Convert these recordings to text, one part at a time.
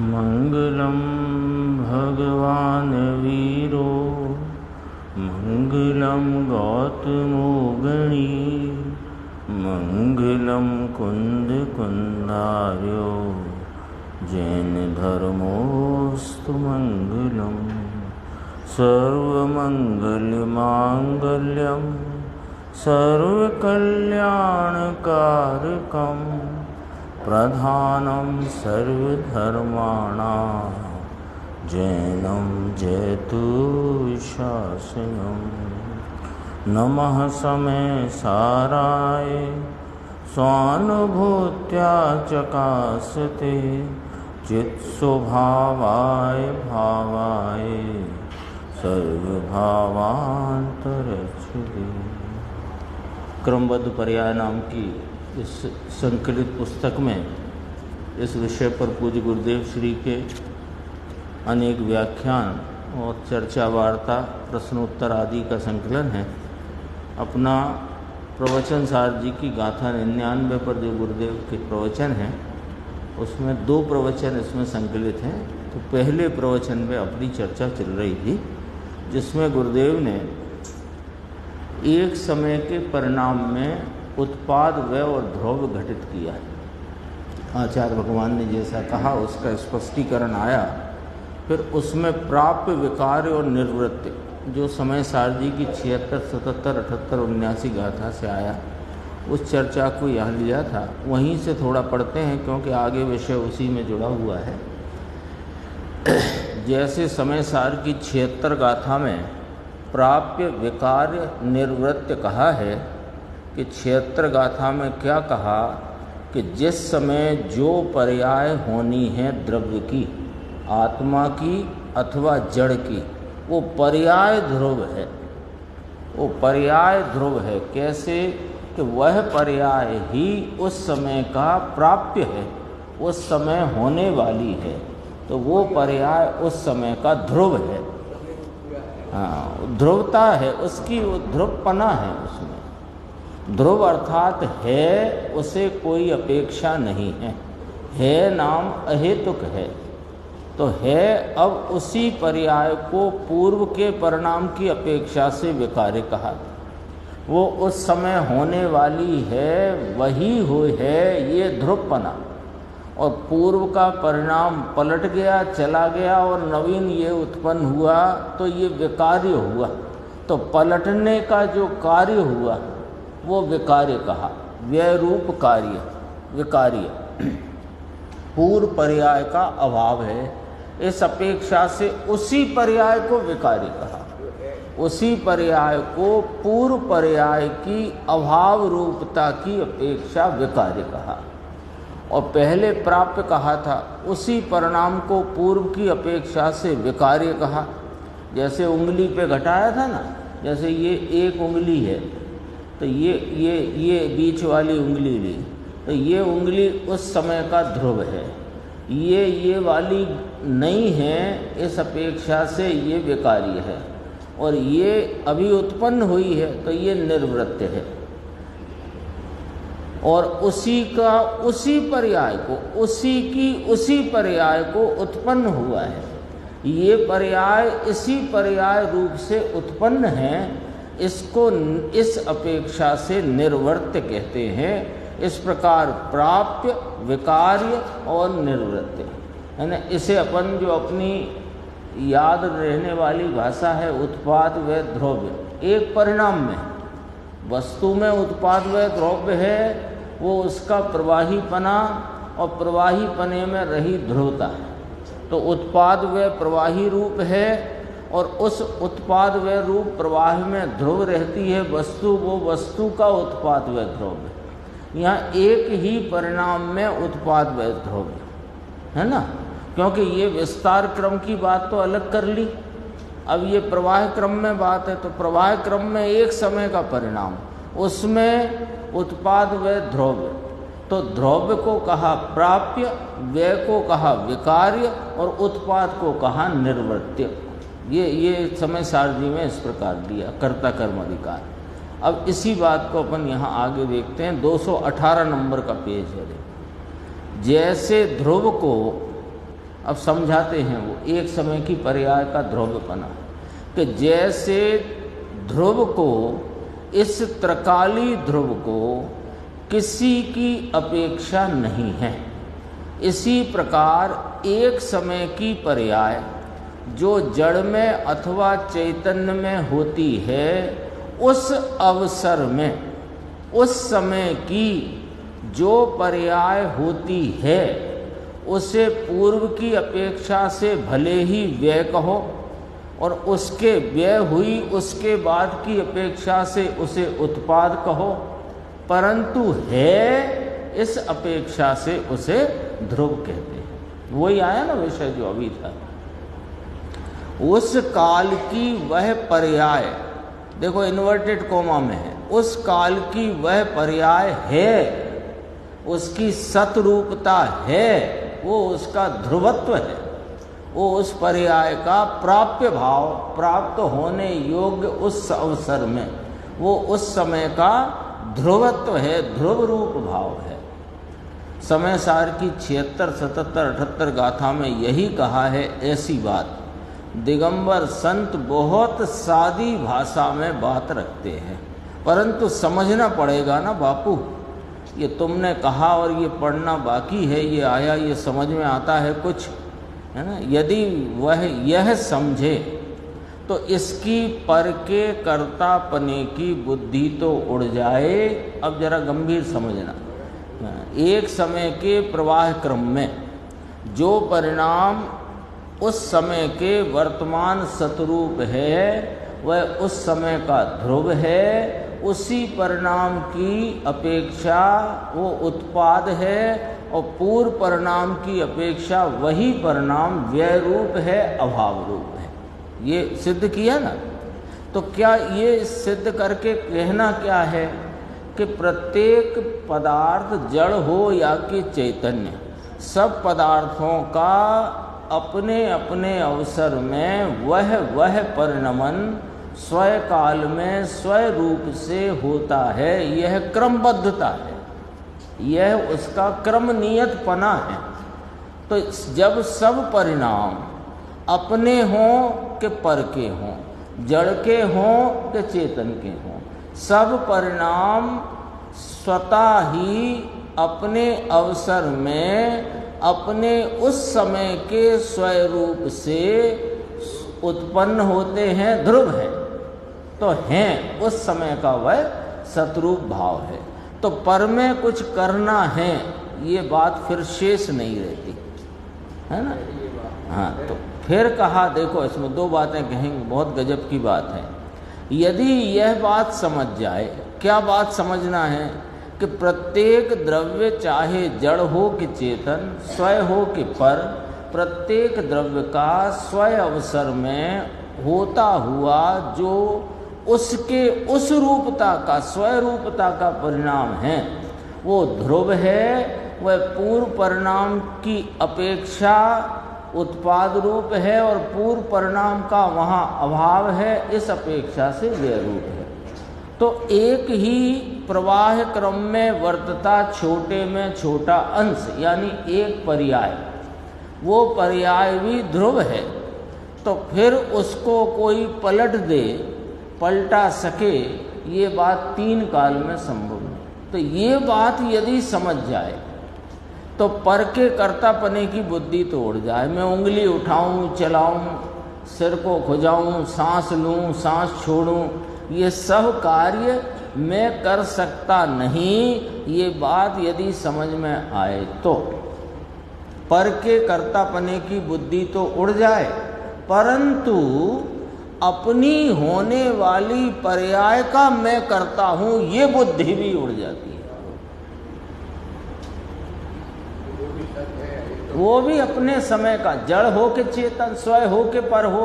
मंगलम भगवान वीरो मंगलम गौतमो गणी मंगलम कुंद कुंदार्यो जैन धर्मोस्तु मंगलम सर्वमंगलमांगल्यम सर्वकल्याणकारकम प्रधानम सर्वधर्माणां जैनम जयतु शासनम। नमः समय साराय स्वानुभूत्या चकासते चित्स्वभावाय भावाय सर्वभावांतरच्छुते। क्रमबद्ध पर्याय नाम की इस संकलित पुस्तक में इस विषय पर पूज्य गुरुदेव श्री के अनेक व्याख्यान और चर्चा वार्ता प्रश्नोत्तर आदि का संकलन है। अपना प्रवचन सार जी की गाथा 99 पर जो गुरुदेव के प्रवचन हैं उसमें 2 प्रवचन इसमें संकलित हैं। तो पहले प्रवचन में अपनी चर्चा चल रही थी जिसमें गुरुदेव ने एक समय के परिणाम में उत्पाद व्यय और ध्रुव घटित किया है। आचार्य भगवान ने जैसा कहा उसका स्पष्टीकरण आया। फिर उसमें प्राप्य विकार और निवृत्ति जो समय सार जी की 76, 77, 78, 79 गाथा से आया उस चर्चा को यहाँ लिया था। वहीं से थोड़ा पढ़ते हैं क्योंकि आगे विषय उसी में जुड़ा हुआ है। जैसे समय सार की 76 गाथा में प्राप्य विकार निवृत्ति कहा है कि 76 गाथा में क्या कहा कि जिस समय जो पर्याय होनी है द्रव्य की, आत्मा की अथवा जड़ की, वो पर्याय ध्रुव है। वो पर्याय ध्रुव है कैसे कि वह पर्याय ही उस समय का प्राप्य है, उस समय होने वाली है। तो वो पर्याय उस समय का ध्रुव है। हाँ, ध्रुवता है उसकी, वो ध्रुवपना है उसमें। ध्रुव अर्थात है, उसे कोई अपेक्षा नहीं है नाम अहेतुक है। तो है अब उसी पर्याय को पूर्व के परिणाम की अपेक्षा से विकार्य कहा। वो उस समय होने वाली है, वही हुई है ये ध्रुवपना। और पूर्व का परिणाम पलट गया, चला गया और नवीन ये उत्पन्न हुआ तो ये विकार्य हुआ। तो पलटने का जो कार्य हुआ वो विकार्य कहा। व्यय रूप कार्य विकार्य। पूर्व पर्याय का अभाव है, इस अपेक्षा से उसी पर्याय को विकार्य कहा। उसी पर्याय को पूर्व पर्याय की अभाव रूपता की अपेक्षा विकार्य कहा। और पहले प्राप्य कहा था, उसी परिणाम को पूर्व की अपेक्षा से विकार्य कहा। जैसे उंगली पे घटाया था ना, जैसे ये एक उंगली है तो ये बीच वाली उंगली ली, तो ये उंगली उस समय का ध्रुव है। ये वाली नहीं है, इस अपेक्षा से ये विकार्य है। और ये अभी उत्पन्न हुई है तो ये निर्वृत्त है। और उसी का उसी पर्याय को, उसी पर्याय को उत्पन्न हुआ है। ये पर्याय इसी पर्याय रूप से उत्पन्न है। इसको इस अपेक्षा से निर्वर्त्य कहते हैं। इस प्रकार प्राप्य, विकार्य और निर्वृत्ति है ना। इसे अपन जो अपनी याद रहने वाली भाषा है, उत्पाद व द्रव्य एक परिणाम में, वस्तु में उत्पाद व द्रव्य है, वो उसका प्रवाहीपना और प्रवाहीपने में रही ध्रुवता है। तो उत्पाद व प्रवाही रूप है और उस उत्पाद व रूप प्रवाह में ध्रुव रहती है वस्तु, वो वस्तु का उत्पाद व द्रव्य। यहाँ एक ही परिणाम में उत्पाद व द्रव्य है ना, क्योंकि ये विस्तार क्रम की बात तो अलग कर ली। अब ये प्रवाह क्रम में बात है, तो प्रवाह क्रम में एक समय का परिणाम, उसमें उत्पाद व द्रव्य। तो द्रव्य को कहा प्राप्य, व्यय को कहा विकार्य और उत्पाद को कहा निर्वृत्य। ये समय सार जी में इस प्रकार दिया, कर्ता कर्म अधिकार। अब इसी बात को अपन यहाँ आगे देखते हैं। 218 नंबर का पेज है। जैसे ध्रुव को अब समझाते हैं वो एक समय की पर्याय का ध्रुवपना, कि जैसे ध्रुव को, इस त्रिकाली ध्रुव को किसी की अपेक्षा नहीं है, इसी प्रकार एक समय की पर्याय जो जड़ में अथवा चैतन्य में होती है, उस अवसर में उस समय की जो पर्याय होती है उसे पूर्व की अपेक्षा से भले ही व्यय कहो और उसके व्यय हुई उसके बाद की अपेक्षा से उसे उत्पाद कहो, परंतु है इस अपेक्षा से उसे ध्रुव कहते हैं। वही आया ना विषय जो अभी था। उस काल की वह पर्याय, देखो इन्वर्टेड कोमा में है, उस काल की वह पर्याय है, उसकी सतरूपता है, वो उसका ध्रुवत्व है, वो उस पर्याय का प्राप्य भाव, प्राप्त होने योग्य उस अवसर में वो उस समय का ध्रुवत्व है, ध्रुव रूप भाव है। समय सार की 76, 77, 78 गाथा में यही कहा है। ऐसी बात दिगंबर संत बहुत सादी भाषा में बात रखते हैं, परंतु समझना पड़ेगा ना बापू। ये तुमने कहा और ये पढ़ना बाकी है, ये आया, ये समझ में आता है कुछ, है ना। यदि वह यह समझे तो इसकी पर के कर्तापने की बुद्धि तो उड़ जाए। अब जरा गंभीर समझना, एक समय के प्रवाह क्रम में जो परिणाम उस समय के वर्तमान सतरूप है वह उस समय का ध्रुव है, उसी परिणाम की अपेक्षा वो उत्पाद है और पूर्व परिणाम की अपेक्षा वही परिणाम व्यय रूप है, अभाव रूप है। ये सिद्ध किया ना। तो क्या ये सिद्ध करके कहना क्या है कि प्रत्येक पदार्थ जड़ हो या कि चैतन्य, सब पदार्थों का अपने अपने अवसर में वह परिणमन स्वय काल में स्वय रूप से होता है। यह क्रमबद्धता है, यह उसका क्रम नियतपना है। तो जब सब परिणाम अपने हों कि पर के हों, जड़ के हों कि चेतन के हों, सब परिणाम स्वतः ही अपने अवसर में अपने उस समय के स्वय रूप से उत्पन्न होते हैं, ध्रुव है, तो हैं उस समय का वह सतरूप भाव है। तो पर में कुछ करना है, ये बात फिर शेष नहीं रहती है ना। हाँ, तो फिर कहा, देखो इसमें दो बातें कहेंगे, बहुत गजब की बात है। यदि यह बात समझ जाए, क्या बात समझना है कि प्रत्येक द्रव्य चाहे जड़ हो कि चेतन, स्वय हो कि पर, प्रत्येक द्रव्य का स्वय अवसर में होता हुआ जो उसके उस रूपता का, स्वय रूपता का परिणाम है, वो ध्रुव है। वह पूर्व परिणाम की अपेक्षा उत्पाद रूप है और पूर्व परिणाम का वहाँ अभाव है, इस अपेक्षा से व्यय रूप है। तो एक ही प्रवाह क्रम में वर्तता छोटे में छोटा अंश, यानी एक पर्याय, वो पर्याय भी ध्रुव है। तो फिर उसको कोई पलट दे, पलटा सके, ये बात तीन काल में संभव नहीं। तो ये बात यदि समझ जाए तो पर के कर्तापने की बुद्धि तो उड़ जाए। मैं उंगली उठाऊं, चलाऊं, सिर को खुजाऊं, सांस लूं, सांस छोड़ूं, ये सब कार्य मैं कर सकता नहीं, ये बात यदि समझ में आए तो पर के कर्तापने की बुद्धि तो उड़ जाए, परंतु अपनी होने वाली पर्याय का मैं करता हूं, ये बुद्धि भी उड़ जाती है। वो भी अपने समय का, जड़ हो के चेतन, स्वय हो के पर हो,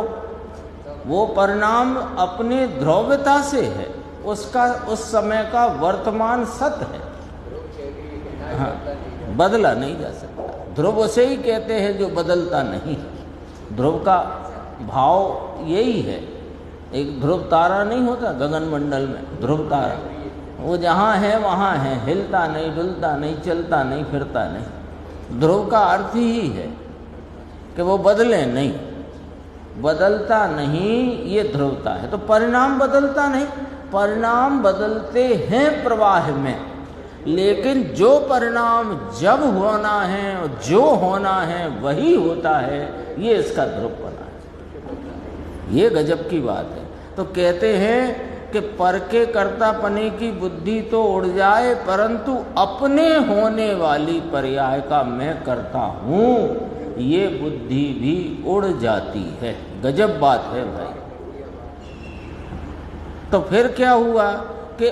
वो परिणाम अपने ध्रुवता से है, उसका उस समय का वर्तमान सत्य है। हाँ, बदला नहीं जा सकता। ध्रुव उसे ही कहते हैं जो बदलता नहीं। ध्रुव का भाव यही है। एक ध्रुव तारा नहीं होता गगन मंडल में, ध्रुव तारा, वो जहाँ है वहाँ है, हिलता नहीं, डुलता नहीं, चलता नहीं, फिरता नहीं। ध्रुव का अर्थ ही है कि वो बदले नहीं, बदलता नहीं, ये ध्रुवता है। तो परिणाम बदलता नहीं, परिणाम बदलते हैं प्रवाह में, लेकिन जो परिणाम जब होना है और जो होना है वही होता है, ये इसका ध्रुवपना है। ये गजब की बात है। तो कहते हैं कि पर के कर्तापने की बुद्धि तो उड़ जाए, परंतु अपने होने वाली पर्याय का मैं करता हूँ, ये बुद्धि भी उड़ जाती है। गजब बात है भाई। तो फिर क्या हुआ कि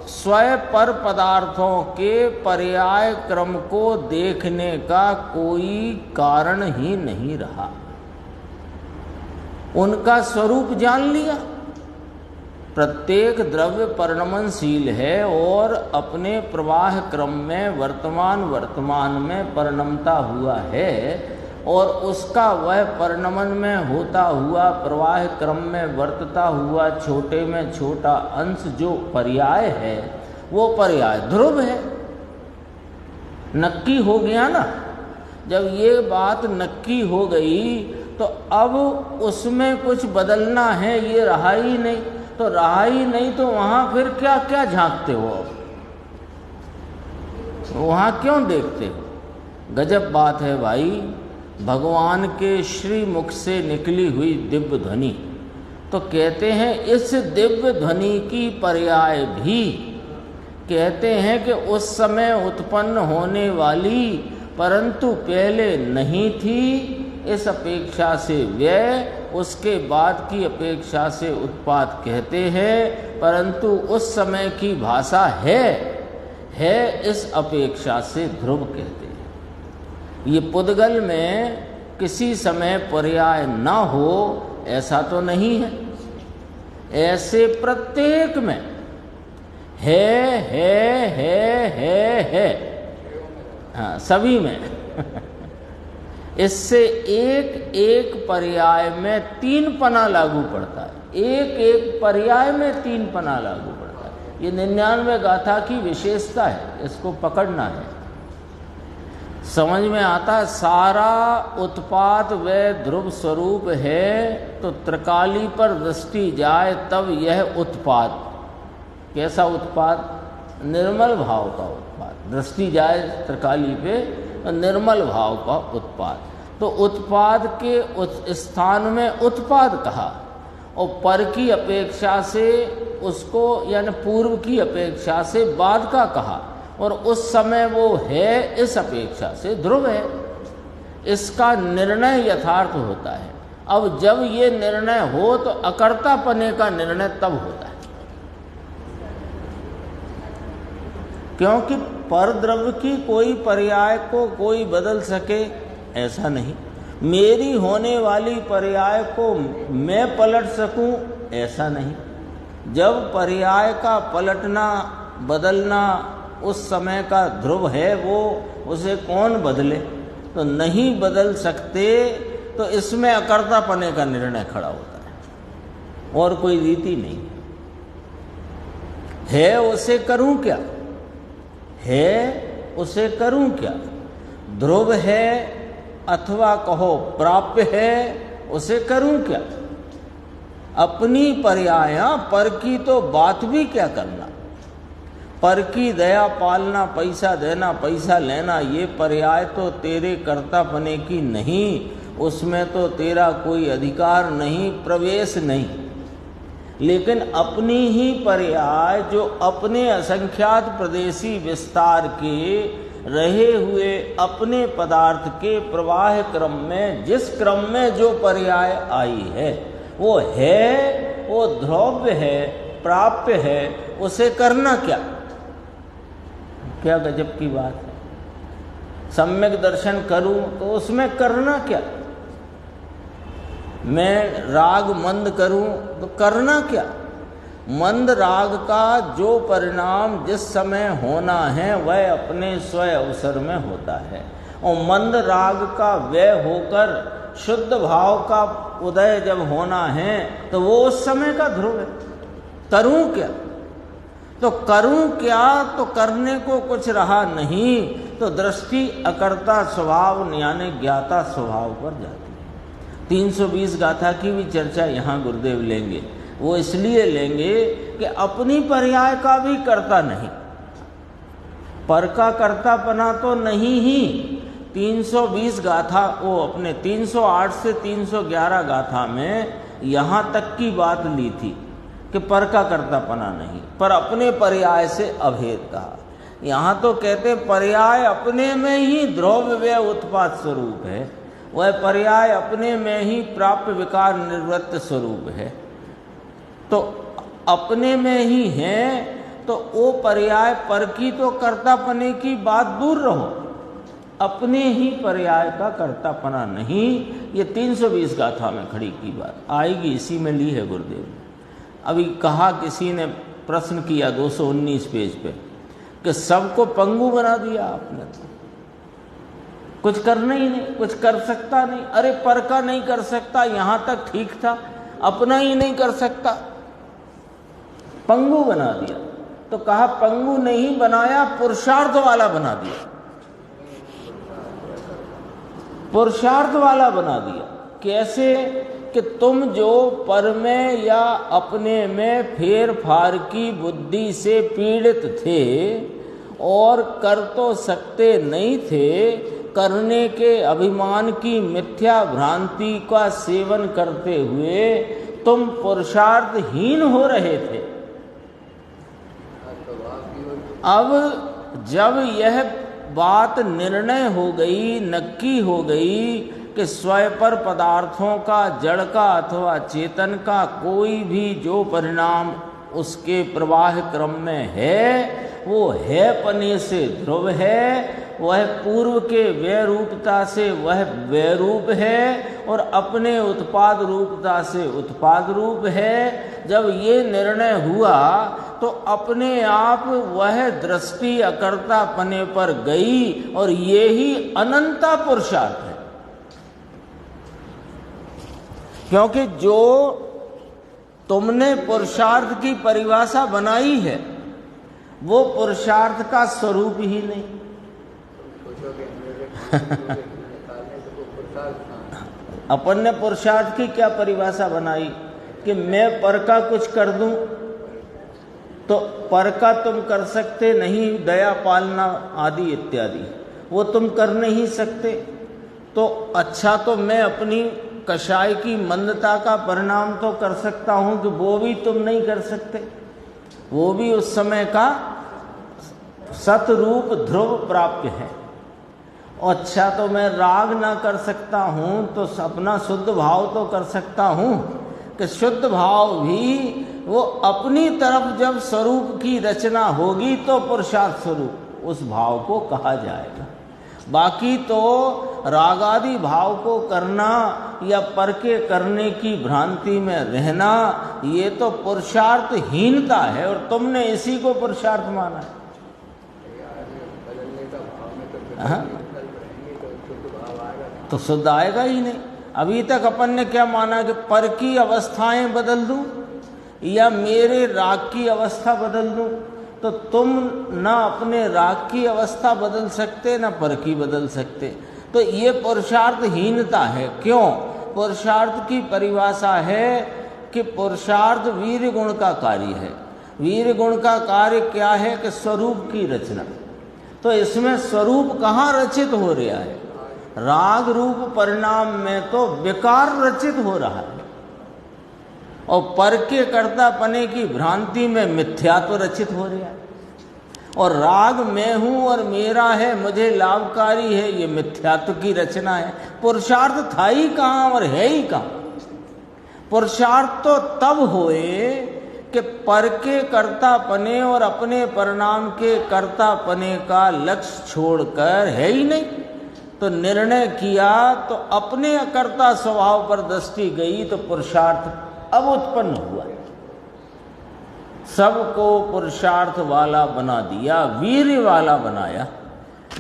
स्वयं पर पदार्थों के पर्याय क्रम को देखने का कोई कारण ही नहीं रहा, उनका स्वरूप जान लिया। प्रत्येक द्रव्य परिणमनशील है और अपने प्रवाह क्रम में वर्तमान में परिणमता हुआ है, और उसका वह परिणमन में होता हुआ प्रवाह क्रम में वर्तता हुआ छोटे में छोटा अंश जो पर्याय है, वो पर्याय ध्रुव है। नक्की हो गया ना। जब ये बात नक्की हो गई तो अब उसमें कुछ बदलना है ये रहा ही नहीं। तो रहा ही नहीं तो वहाँ फिर क्या क्या झांकते हो, वहाँ क्यों देखते हो? गजब बात है भाई। भगवान के श्री मुख से निकली हुई दिव्य ध्वनि, तो कहते हैं इस दिव्य ध्वनि की पर्याय भी कहते हैं कि उस समय उत्पन्न होने वाली परंतु पहले नहीं थी, इस अपेक्षा से व्यय, उसके बाद की अपेक्षा से उत्पाद कहते हैं, परंतु उस समय की भाषा है इस अपेक्षा से ध्रुव कहते हैं। ये पुद्गल में किसी समय पर्याय ना हो ऐसा तो नहीं है, ऐसे प्रत्येक में है। हाँ, सभी में इससे एक एक पर्याय में तीन पना लागू पड़ता है, एक एक पर्याय में तीन पना लागू पड़ता है। ये 99 गाथा की विशेषता है, इसको पकड़ना है, समझ में आता है। सारा उत्पाद व ध्रुव स्वरूप है, तो त्रिकाली पर दृष्टि जाए तब यह उत्पाद कैसा उत्पाद? निर्मल भाव का उत्पाद। दृष्टि जाए त्रिकाली पे तो निर्मल भाव का उत्पाद। तो उत्पाद के उस स्थान में उत्पाद कहा, और पर की अपेक्षा से उसको यानी पूर्व की अपेक्षा से बाद का कहा, और उस समय वो है इस अपेक्षा से ध्रुव है। इसका निर्णय यथार्थ होता है। अब जब ये निर्णय हो तो अकर्तापने का निर्णय तब होता है, क्योंकि पर द्रव्य की कोई पर्याय को कोई बदल सके ऐसा नहीं। मेरी होने वाली पर्याय को मैं पलट सकूं ऐसा नहीं। जब पर्याय का पलटना बदलना उस समय का ध्रुव है, वो उसे कौन बदले? तो नहीं बदल सकते, तो इसमें अकर्तापने का निर्णय खड़ा होता है, और कोई रीति नहीं है। उसे करूं क्या? है उसे करूं क्या? ध्रुव है अथवा कहो प्राप्य है, उसे करूं क्या? अपनी पर्याय, पर की तो बात भी क्या करना। पर की दया पालना, पैसा देना पैसा लेना, ये पर्याय तो तेरे कर्तापने की नहीं, उसमें तो तेरा कोई अधिकार नहीं, प्रवेश नहीं। लेकिन अपनी ही पर्याय जो अपने असंख्यात प्रदेशी विस्तार के रहे हुए अपने पदार्थ के प्रवाह क्रम में जिस क्रम में जो पर्याय आई है, वो है, वो ध्रुव है, प्राप्य है, उसे करना क्या? क्या गजब की बात है। सम्यक दर्शन करूं तो उसमें करना क्या? मैं राग मंद करूं तो करना क्या? मंद राग का जो परिणाम जिस समय होना है वह अपने स्वयं अवसर में होता है, और मंद राग का व्यय होकर शुद्ध भाव का उदय जब होना है तो वो उस समय का ध्रुव है। करूं क्या? तो करूं क्या? तो करने को कुछ रहा नहीं, तो दृष्टि अकर्ता स्वभाव यानी ज्ञाता स्वभाव पर जाती है। 320 गाथा की भी चर्चा यहाँ गुरुदेव लेंगे। वो इसलिए लेंगे कि अपनी पर्याय का भी कर्ता नहीं, पर का कर्तापना तो नहीं ही। 320 गाथा वो अपने 308 से 311 गाथा में यहाँ तक की बात ली थी कि पर का कर्तापना नहीं, पर अपने पर्याय से अभेद कहा। यहाँ तो कहते पर्याय अपने में ही ध्रुव व्यय उत्पाद स्वरूप है, वह पर्याय अपने में ही प्राप्य विकार निवृत्त स्वरूप है। तो अपने में ही है तो वो पर्याय पर की तो कर्तापने की बात दूर रहो, अपने ही पर्याय का कर्तापना नहीं। ये 320 गाथा में खड़ी की बात आएगी, इसी में ली है गुरुदेव ने। अभी कहा, किसी ने प्रश्न किया 219 पेज पे कि सबको पंगु बना दिया आपने, तो कुछ करना ही नहीं, कुछ कर सकता नहीं। अरे पर का नहीं कर सकता, यहां तक ठीक था, अपना ही नहीं कर सकता, पंगु बना दिया। तो कहा पंगु नहीं बनाया, पुरुषार्थ वाला बना दिया, पुरुषार्थ वाला बना दिया। कैसे कि तुम जो पर में या अपने में फेर फार की बुद्धि से पीड़ित थे और कर तो सकते नहीं थे, करने के अभिमान की मिथ्या भ्रांति का सेवन करते हुए तुम पुरुषार्थहीन हो रहे थे। अब जब यह बात निर्णय हो गई, नक्की हो गई कि स्वयं पर पदार्थों का, जड़ का अथवा चेतन का कोई भी जो परिणाम उसके प्रवाह क्रम में है वो है पने से ध्रुव है, वह पूर्व के वैरूपता से वह वैरूप है और अपने उत्पाद रूपता से उत्पाद रूप है। जब ये निर्णय हुआ तो अपने आप वह दृष्टि अकर्ता पने पर गई और ये ही अनंता पुरुषार्थ है। क्योंकि जो तुमने पुरुषार्थ की परिभाषा बनाई है वो पुरुषार्थ का स्वरूप ही नहीं। अपन ने पुरुषार्थ की क्या परिभाषा बनाई कि मैं पर का कुछ कर दूं, तो पर का तुम कर सकते नहीं, दया पालना आदि इत्यादि वो तुम कर नहीं सकते। तो अच्छा, तो मैं अपनी कषाय की मंदता का परिणाम तो कर सकता हूं कि वो भी तुम नहीं कर सकते, वो भी उस समय का सतरूप ध्रुव प्राप्य है। अच्छा, तो मैं राग ना कर सकता हूं तो अपना शुद्ध भाव तो कर सकता हूं कि शुद्ध भाव भी वो अपनी तरफ जब स्वरूप की रचना होगी तो पुरुषार्थ स्वरूप उस भाव को कहा जाएगा। बाकी तो रागादि भाव को करना या पर के करने की भ्रांति में रहना ये तो पुरुषार्थहीनता है और तुमने इसी को पुरुषार्थ माना है। तो शुद्ध आएगा ही नहीं। अभी तक अपन ने क्या माना कि पर की अवस्थाएं बदल दूं या मेरे राग की अवस्था बदल दूं, तो तुम ना अपने राग की अवस्था बदल सकते ना पर की बदल सकते। तो ये पुरुषार्थहीनता है। क्यों? पुरुषार्थ की परिभाषा है कि पुरुषार्थ वीर गुण का कार्य है। वीर गुण का कार्य क्या है कि स्वरूप की रचना। तो इसमें स्वरूप कहाँ रचित हो रहा है? राग रूप परिणाम में तो विकार रचित हो रहा है और पर के कर्तापने की भ्रांति में मिथ्यात्व रचित हो रहा है। और राग मैं हूं और मेरा है, मुझे लाभकारी है, ये मिथ्यात्व की रचना है। पुरुषार्थ था ही कहां और है ही कहां? पुरुषार्थ तो तब होए कि पर के कर्तापने और अपने परिणाम के कर्तापने का लक्ष्य छोड़कर है ही नहीं। तो निर्णय किया तो अपने अकर्ता स्वभाव पर दृष्टि गई तो पुरुषार्थ अब उत्पन्न हुआ। सबको पुरुषार्थ वाला बना दिया, वीर्य वाला बनाया।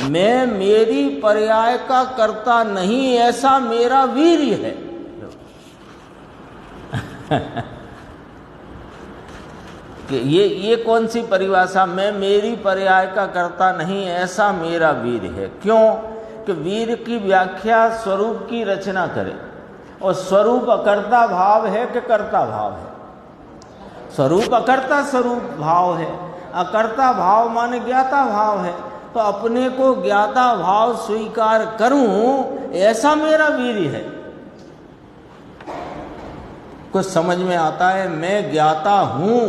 मैं मेरी पर्याय का कर्ता नहीं, ऐसा मेरा वीर्य है। कि ये कौन सी परिभाषा, मैं मेरी पर्याय का कर्ता नहीं, ऐसा मेरा वीर है। क्यों कि वीर की व्याख्या स्वरूप की रचना करे, और स्वरूप अकर्ता भाव है कि कर्ता भाव है? स्वरूप अकर्ता स्वरूप भाव है, अकर्ता भाव माने ज्ञाता भाव है। तो अपने को ज्ञाता भाव स्वीकार करूं, ऐसा मेरा वीर है। कुछ समझ में आता है? मैं ज्ञाता हूं,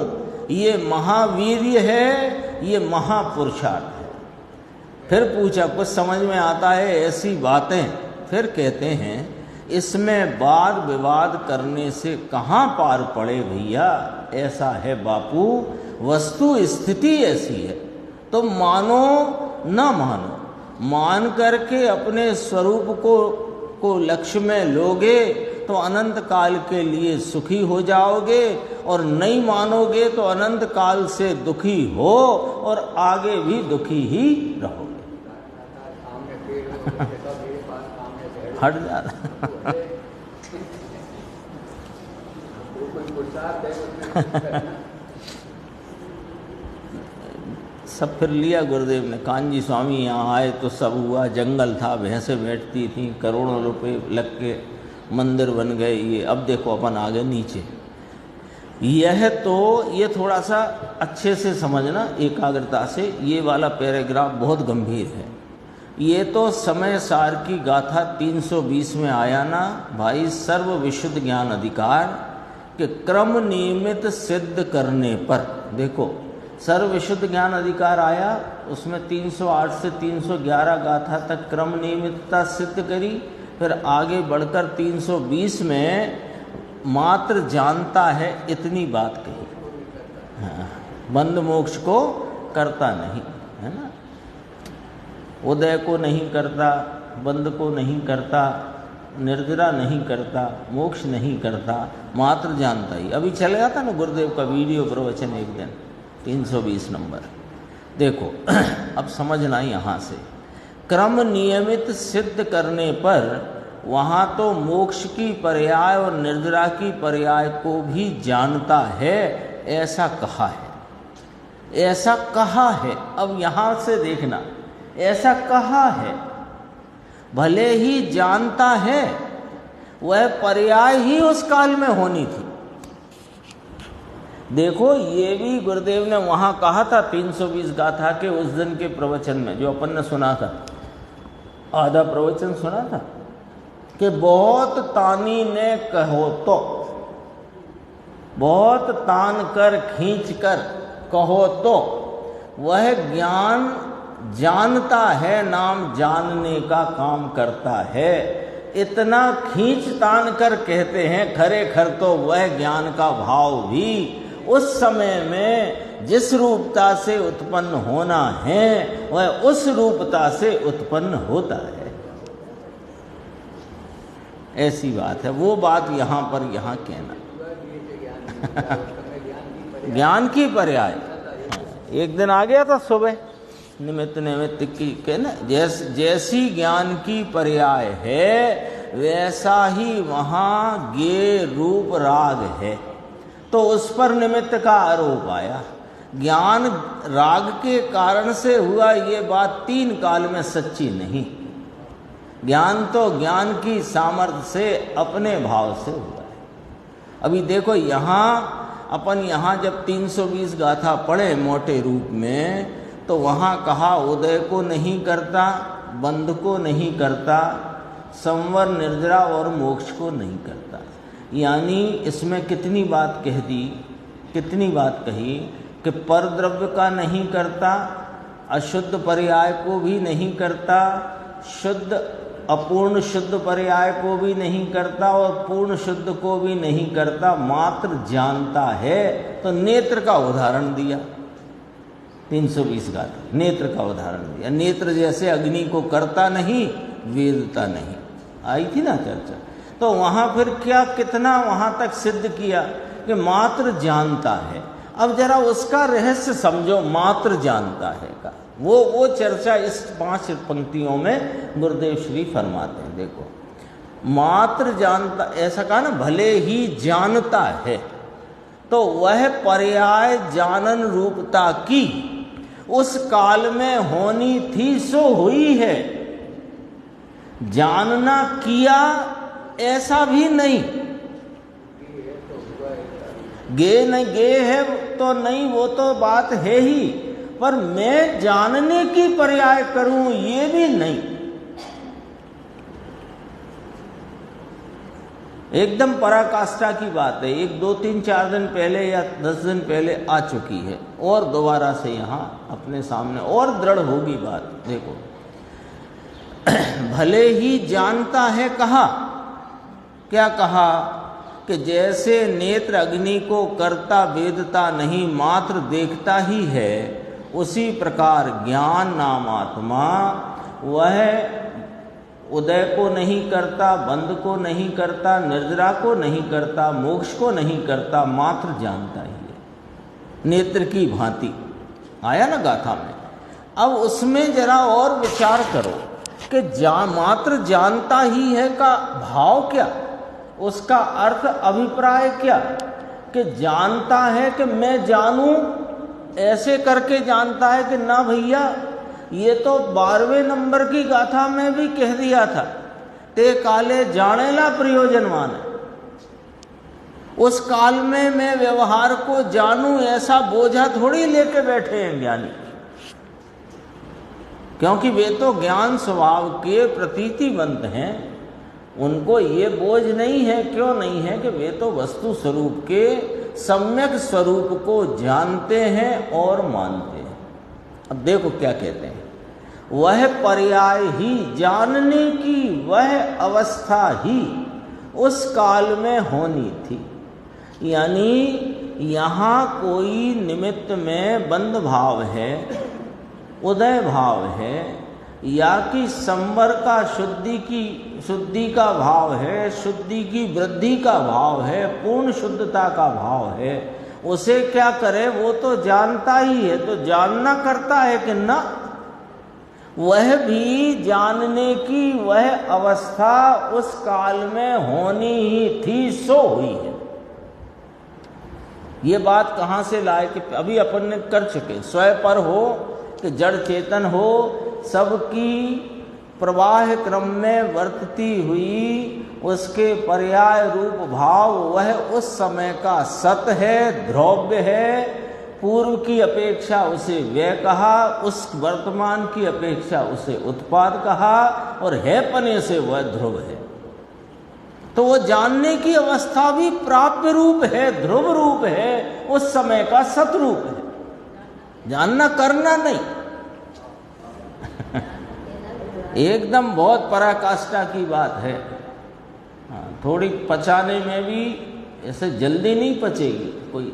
ये महावीर्य है, ये महापुरुषार्थ है। फिर पूछा, कुछ समझ में आता है ऐसी बातें? फिर कहते हैं इसमें वाद विवाद करने से कहाँ पार पड़े भैया। ऐसा है बापू, वस्तु स्थिति ऐसी है, तो मानो ना मानो, मान करके अपने स्वरूप को लक्ष्य में लोगे तो अनंत काल के लिए सुखी हो जाओगे, और नहीं मानोगे तो अनंत काल से दुखी हो और आगे भी दुखी ही रहोगे। हट जा सब फिर लिया गुरुदेव ने। कांजी स्वामी यहाँ आए तो सब हुआ, जंगल था, भैंसें बैठती थी, करोड़ों रुपए लग के मंदिर बन गए। ये अब देखो अपन आ गए नीचे। ये थोड़ा सा अच्छे से समझना एकाग्रता से। ये वाला पैराग्राफ बहुत गंभीर है। ये तो समय सार की गाथा 320 में आया ना भाई, सर्व विशुद्ध ज्ञान अधिकार के क्रम नियमित सिद्ध करने पर। देखो सर्व विशुद्ध ज्ञान अधिकार आया, उसमें 308 से 311 गाथा तक क्रम नियमितता सिद्ध करी। फिर आगे बढ़कर 320 में मात्र जानता है इतनी बात कही। हाँ, बंध मोक्ष को करता नहीं, है ना, उदय को नहीं करता, बंध को नहीं करता, निर्जरा नहीं करता, मोक्ष नहीं करता, मात्र जानता ही। अभी चल गया था ना गुरुदेव का वीडियो प्रवचन एक दिन, 320 नंबर। देखो अब समझना यहाँ से, क्रम नियमित सिद्ध करने पर वहाँ तो मोक्ष की पर्याय और निर्जरा की पर्याय को भी जानता है, ऐसा कहा है, ऐसा कहा है। अब यहाँ से देखना, ऐसा कहा है, भले ही जानता है, वह पर्याय ही उस काल में होनी थी। देखो ये भी गुरुदेव ने वहाँ कहा था 320 गाथा के उस दिन के प्रवचन में, जो अपन ने सुना था, आधा प्रवचन सुना था, कि बहुत तानी ने कहो तो, बहुत तान कर खींच कर कहो तो, वह ज्ञान जानता है, नाम जानने का काम करता है। इतना खींच तान कर कहते हैं, खरे खर तो वह ज्ञान का भाव भी उस समय में जिस रूपता से उत्पन्न होना है, वह उस रूपता से उत्पन्न होता है। ऐसी बात है। वो बात यहाँ पर यहाँ कहना ज्ञान की पर्याय। एक दिन आ गया था सुबह, निमित्त निमित्त की कहना, जैसी ज्ञान की पर्याय है वैसा ही वहाँ गे रूप राग है, तो उस पर निमित्त का आरोप आया। ज्ञान राग के कारण से हुआ, ये बात तीन काल में सच्ची नहीं। ज्ञान तो ज्ञान की सामर्थ्य से अपने भाव से हुआ है। अभी देखो यहाँ अपन यहाँ जब 320 गाथा पढ़े मोटे रूप में, तो वहाँ कहा उदय को नहीं करता, बंध को नहीं करता, संवर निर्जरा और मोक्ष को नहीं करता। यानी इसमें कितनी बात कह दी, कितनी बात कही कि परद्रव्य का नहीं करता, अशुद्ध पर्याय को भी नहीं करता, शुद्ध अपूर्ण शुद्ध पर्याय को भी नहीं करता और पूर्ण शुद्ध को भी नहीं करता, मात्र जानता है। तो नेत्र का उदाहरण दिया, 320 गाथा नेत्र का उदाहरण दिया। नेत्र जैसे अग्नि को करता नहीं, वेदता नहीं, आई थी ना चर्चा। तो वहाँ फिर क्या कितना वहाँ तक सिद्ध किया कि मात्र जानता है। अब जरा उसका रहस्य समझो, मात्र जानता है का वो चर्चा इस 5 पंक्तियों में गुरुदेव श्री फरमाते हैं। देखो मात्र जानता, ऐसा कहा ना, भले ही जानता है, तो वह पर्याय जानन रूपता की उस काल में होनी थी सो हुई है। जानना किया ऐसा भी नहीं। गे नहीं गे है तो नहीं, वो तो बात है ही, पर मैं जानने की पर्याय करूं ये भी नहीं। एकदम पराकाष्ठा की बात है। 1, 2, 3, 4 दिन पहले या 10 दिन पहले आ चुकी है और दोबारा से यहाँ अपने सामने और दृढ़ होगी बात। देखो, भले ही जानता है कहा, क्या कहा कि जैसे नेत्र अग्नि को करता वेदता नहीं मात्र देखता ही है, उसी प्रकार ज्ञान नाम आत्मा वह उदय को नहीं करता, बंद को नहीं करता, निर्जरा को नहीं करता, मोक्ष को नहीं करता, मात्र जानता ही है। नेत्र की भांति आया ना गाथा में। अब उसमें जरा और विचार करो कि मात्र जानता ही है का भाव क्या, उसका अर्थ अभिप्राय क्या। कि जानता है कि मैं जानूं ऐसे करके जानता है कि ना भैया, ये तो 12वें नंबर की गाथा में भी कह दिया था, ते काले जानेला प्रयोजनवान है। उस काल में मैं व्यवहार को जानूं ऐसा बोझा थोड़ी लेके बैठे हैं ज्ञानी, क्योंकि वे तो ज्ञान स्वभाव के प्रतीतिवंत हैं। उनको ये बोझ नहीं है। क्यों नहीं है? कि वे तो वस्तु स्वरूप के सम्यक स्वरूप को जानते हैं और मानते हैं। अब देखो क्या कहते हैं, वह पर्याय ही जानने की वह अवस्था ही उस काल में होनी थी। यानी यहाँ कोई निमित्त में बंद भाव है, उदय भाव है, या कि संवर का शुद्धि का भाव है, शुद्धि की वृद्धि का भाव है, पूर्ण शुद्धता का भाव है, उसे क्या करे? वो तो जानता ही है। तो जानना करता है कि ना, वह भी जानने की वह अवस्था उस काल में होनी ही थी सो हुई है। ये बात कहाँ से लाए? कि अभी अपन ने कर चुके। स्वयं पर हो कि जड़ चेतन हो, सबकी प्रवाह क्रम में वर्तती हुई उसके पर्याय रूप भाव वह उस समय का सत है, ध्रुव्य है। पूर्व की अपेक्षा उसे व्यय कहा, उस वर्तमान की अपेक्षा उसे उत्पाद कहा, और है पने से वह ध्रुव है। तो वो जानने की अवस्था भी प्राप्य रूप है, ध्रुव रूप है, उस समय का सतरूप है। जानना करना नहीं। एकदम बहुत पराकाष्ठा की बात है। हाँ, थोड़ी पचाने में भी ऐसे जल्दी नहीं पचेगी। कोई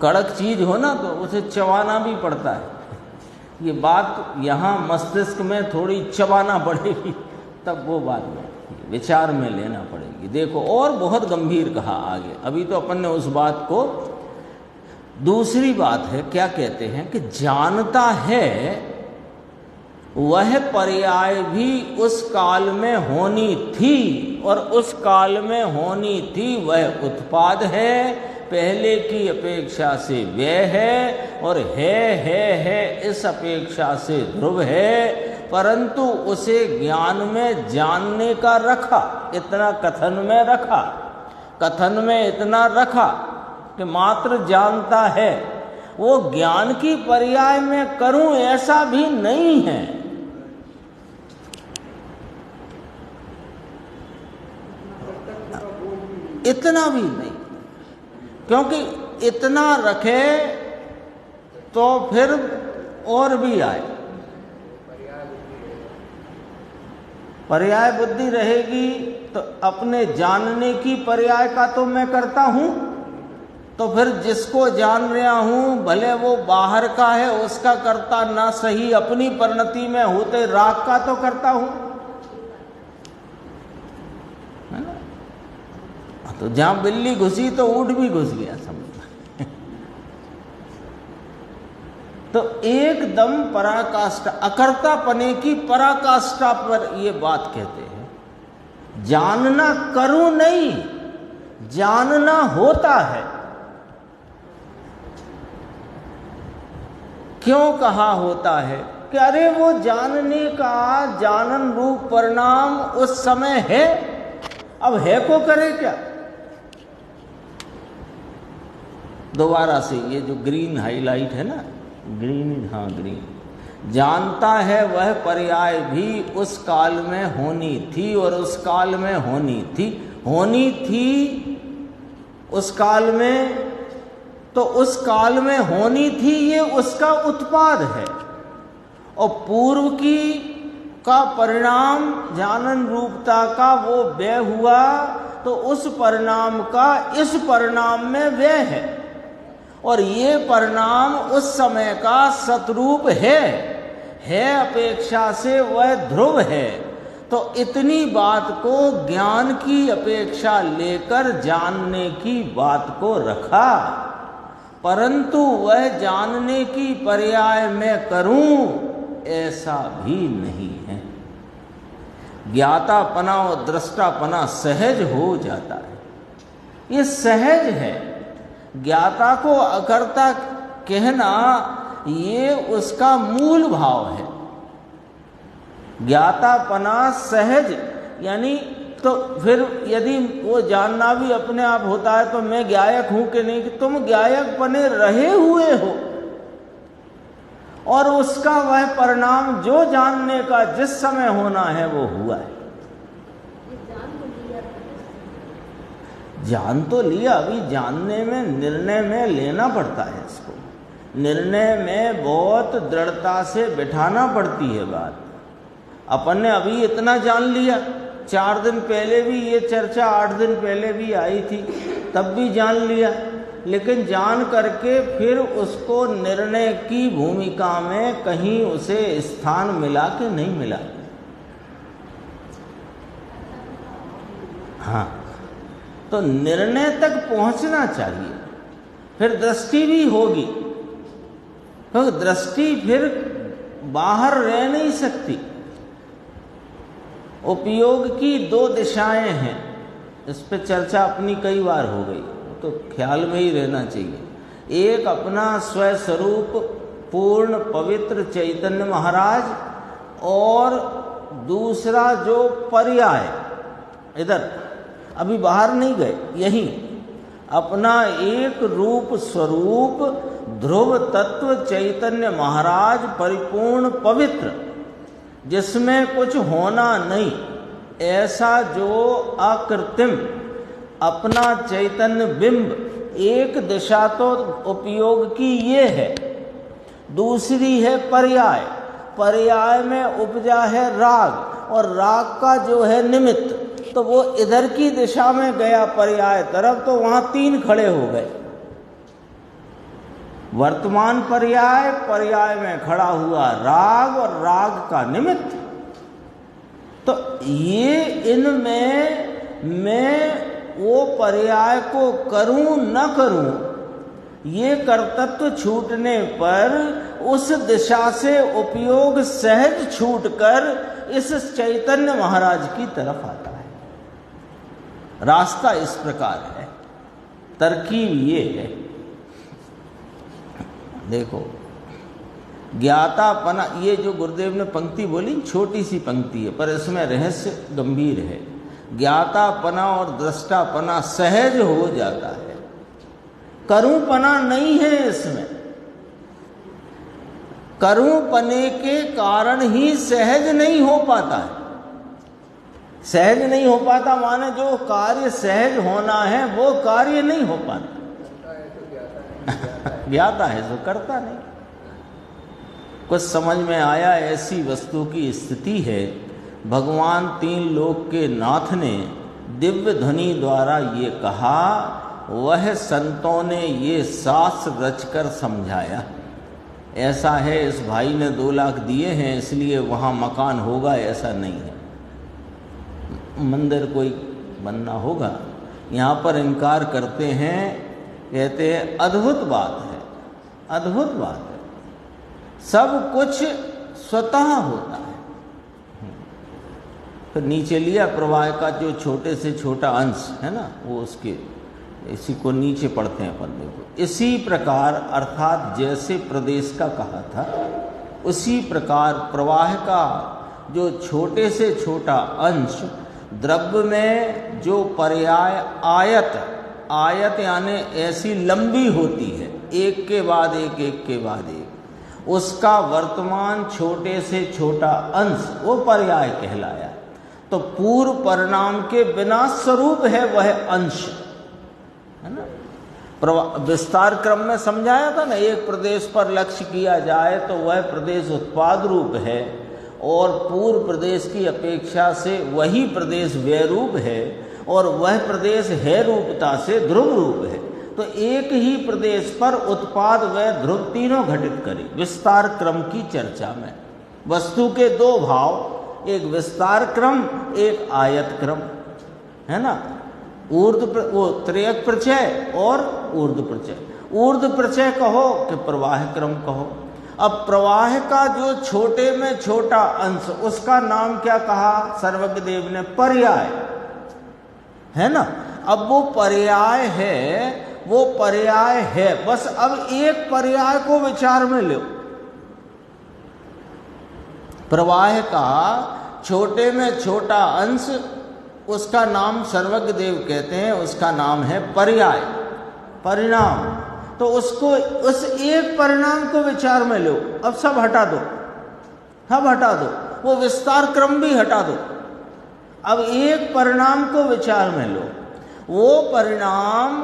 कड़क चीज हो ना तो उसे चबाना भी पड़ता है। ये बात यहाँ मस्तिष्क में थोड़ी चबाना पड़ेगी, तब वो बात में विचार में लेना पड़ेगी। देखो, और बहुत गंभीर कहा आगे। अभी तो अपन ने उस बात को, दूसरी बात है, क्या कहते हैं कि जानता है वह पर्याय भी उस काल में होनी थी, और उस काल में होनी थी वह उत्पाद है, पहले की अपेक्षा से व्यय है, और है इस अपेक्षा से ध्रुव है। परंतु उसे ज्ञान में जानने का रखा, इतना कथन में रखा, कथन में इतना रखा कि मात्र जानता है। वो ज्ञान की पर्याय में करूं ऐसा भी नहीं है। इतना भी नहीं, क्योंकि इतना रखे तो फिर और भी आए। पर्याय बुद्धि रहेगी तो अपने जानने की पर्याय का तो मैं करता हूं, तो फिर जिसको जान रहा हूं भले वो बाहर का है उसका करता ना सही, अपनी परिणति में होते राग का तो करता हूं, है ना? तो जहां बिल्ली घुसी तो ऊंट भी घुस गया, समझ। तो एकदम पराकाष्ठा, अकर्तापने की पराकाष्ठा पर ये बात कहते हैं। जानना करूं नहीं, जानना होता है। क्यों कहा होता है कि अरे वो जानने का जानन रूप परिणाम उस समय है, अब है को करे क्या। दोबारा से ये जो ग्रीन हाईलाइट है ना, ग्रीन, हाँ ग्रीन, जानता है वह पर्याय भी उस काल में होनी थी और उस काल में होनी थी उस काल में, तो उस काल में होनी थी ये उसका उत्पाद है, और पूर्व की का परिणाम जानन रूपता का वो व्यय हुआ, तो उस परिणाम का इस परिणाम में व्यय है, और ये परिणाम उस समय का सतरूप है अपेक्षा से वह ध्रुव है। तो इतनी बात को ज्ञान की अपेक्षा लेकर जानने की बात को रखा, परंतु वह जानने की पर्याय में करूं ऐसा भी नहीं है। ज्ञातापना और दृष्टापना सहज हो जाता है, ये सहज है। ज्ञाता को अकर्ता कहना ये उसका मूल भाव है। ज्ञातापना सहज, यानी तो फिर यदि वो जानना भी अपने आप होता है तो मैं ज्ञायक हूं कि नहीं, कि तुम ज्ञायक बने रहे हुए हो, और उसका वह परिणाम जो जानने का जिस समय होना है वो हुआ है। जान तो लिया, अभी जानने में, निर्णय में लेना पड़ता है इसको, निर्णय में बहुत दृढ़ता से बिठाना पड़ती है बात। अपन ने अभी इतना जान लिया, 4 दिन पहले भी ये चर्चा 8 दिन पहले भी आई थी, तब भी जान लिया, लेकिन जान करके फिर उसको निर्णय की भूमिका में कहीं उसे स्थान मिला कि नहीं मिला। हाँ, तो निर्णय तक पहुंचना चाहिए, फिर दृष्टि भी होगी, तो दृष्टि फिर बाहर रह नहीं सकती। उपयोग की 2 दिशाएं हैं, इस पे चर्चा अपनी कई बार हो गई, तो ख्याल में ही रहना चाहिए। एक अपना स्वस्वरूप पूर्ण पवित्र चैतन्य महाराज, और दूसरा जो पर्याय, इधर अभी बाहर नहीं गए, यहीं अपना एक रूप स्वरूप ध्रुव तत्व चैतन्य महाराज परिपूर्ण पवित्र, जिसमें कुछ होना नहीं, ऐसा जो अकृत्रिम अपना चैतन्य बिंब। एक दिशा तो उपयोग की ये है, दूसरी है पर्याय। पर्याय में उपजा है राग, और राग का जो है निमित्त, तो वो इधर की दिशा में गया पर्याय तरफ, तो वहां 3 खड़े हो गए। वर्तमान पर्याय, पर्याय में खड़ा हुआ राग, और राग का निमित्त। तो ये इनमें मैं वो पर्याय को करूं न करूं, ये कर्तव्य छूटने पर उस दिशा से उपयोग सहज छूटकर इस चैतन्य महाराज की तरफ आता है। रास्ता इस प्रकार है, तरकीब ये है। देखो, ज्ञातापना, ये जो गुरुदेव ने पंक्ति बोली छोटी सी पंक्ति है, पर इसमें रहस्य गंभीर है। ज्ञातापना और दृष्टापना सहज हो जाता है, करूंपना नहीं है इसमें। करूंपने के कारण ही सहज नहीं हो पाता है। सहज नहीं हो पाता माने जो कार्य सहज होना है वो कार्य नहीं हो पाता। ज्ञाता है तो करता नहीं। कुछ समझ में आया, ऐसी वस्तु की स्थिति है। भगवान 3 लोक के नाथ ने दिव्य ध्वनि द्वारा ये कहा, वह संतों ने ये शास्त्र रचकर समझाया। ऐसा है इस भाई ने 2 लाख दिए हैं इसलिए वहाँ मकान होगा, ऐसा नहीं है। मंदिर कोई बनना होगा, यहाँ पर इनकार करते हैं, कहते हैं अद्भुत बात है, अद्भुत बात है, सब कुछ स्वतः होता है। फिर नीचे लिया प्रवाह का जो छोटे से छोटा अंश है ना, वो उसके इसी को नीचे पढ़ते हैं अपन देखो। इसी प्रकार अर्थात जैसे प्रदेश का कहा था, उसी प्रकार प्रवाह का जो छोटे से छोटा अंश द्रव्य में जो पर्याय आयत यानी ऐसी लंबी होती है, एक के बाद एक, एक के बाद एक, उसका वर्तमान छोटे से छोटा अंश वो पर्याय कहलाया। तो पूर्व परिणाम के विनाश स्वरूप है वह अंश, है ना। विस्तार क्रम में समझाया था ना, एक प्रदेश पर लक्ष्य किया जाए तो वह प्रदेश उत्पाद रूप है और पूर्व प्रदेश की अपेक्षा से वही प्रदेश व्यय रूप है और वह प्रदेश है रूपता से ध्रुव रूप है। तो एक ही प्रदेश पर उत्पाद व ध्रुव तीनों घटित करे। विस्तार क्रम की चर्चा में वस्तु के दो भाव, एक विस्तार क्रम, एक आयत क्रम, है ना। वो त्रयक प्रचय और ऊर्ध्व प्रचय। ऊर्ध्व प्रचय कहो कि प्रवाह क्रम कहो। अब प्रवाह का जो छोटे में छोटा अंश, उसका नाम क्या कहा सर्वज्ञ देव ने? पर्याय, है ना। अब वो पर्याय है, वो पर्याय है, बस अब एक पर्याय को विचार में लो। प्रवाह का छोटे में छोटा अंश, उसका नाम सर्वज्ञ देव कहते हैं, उसका नाम है पर्याय, परिणाम। तो उसको, उस एक परिणाम को विचार में लो। अब सब हटा दो, सब हटा दो, वो विस्तार क्रम भी हटा दो। अब एक परिणाम को विचार में लो। वो परिणाम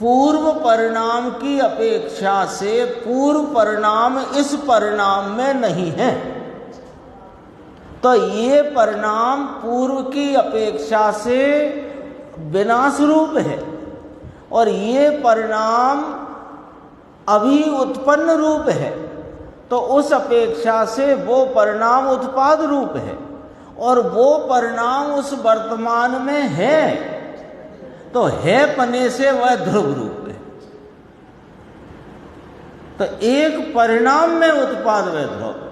पूर्व परिणाम की अपेक्षा से पूर्व परिणाम इस परिणाम में नहीं है। तो ये परिणाम पूर्व की अपेक्षा से विनाश रूप है और ये परिणाम अभी उत्पन्न रूप है, तो उस अपेक्षा से वो परिणाम उत्पाद रूप है और वो परिणाम उस वर्तमान में है, तो है पने से वह ध्रुव रूप है। तो एक परिणाम में उत्पाद व ध्रुव,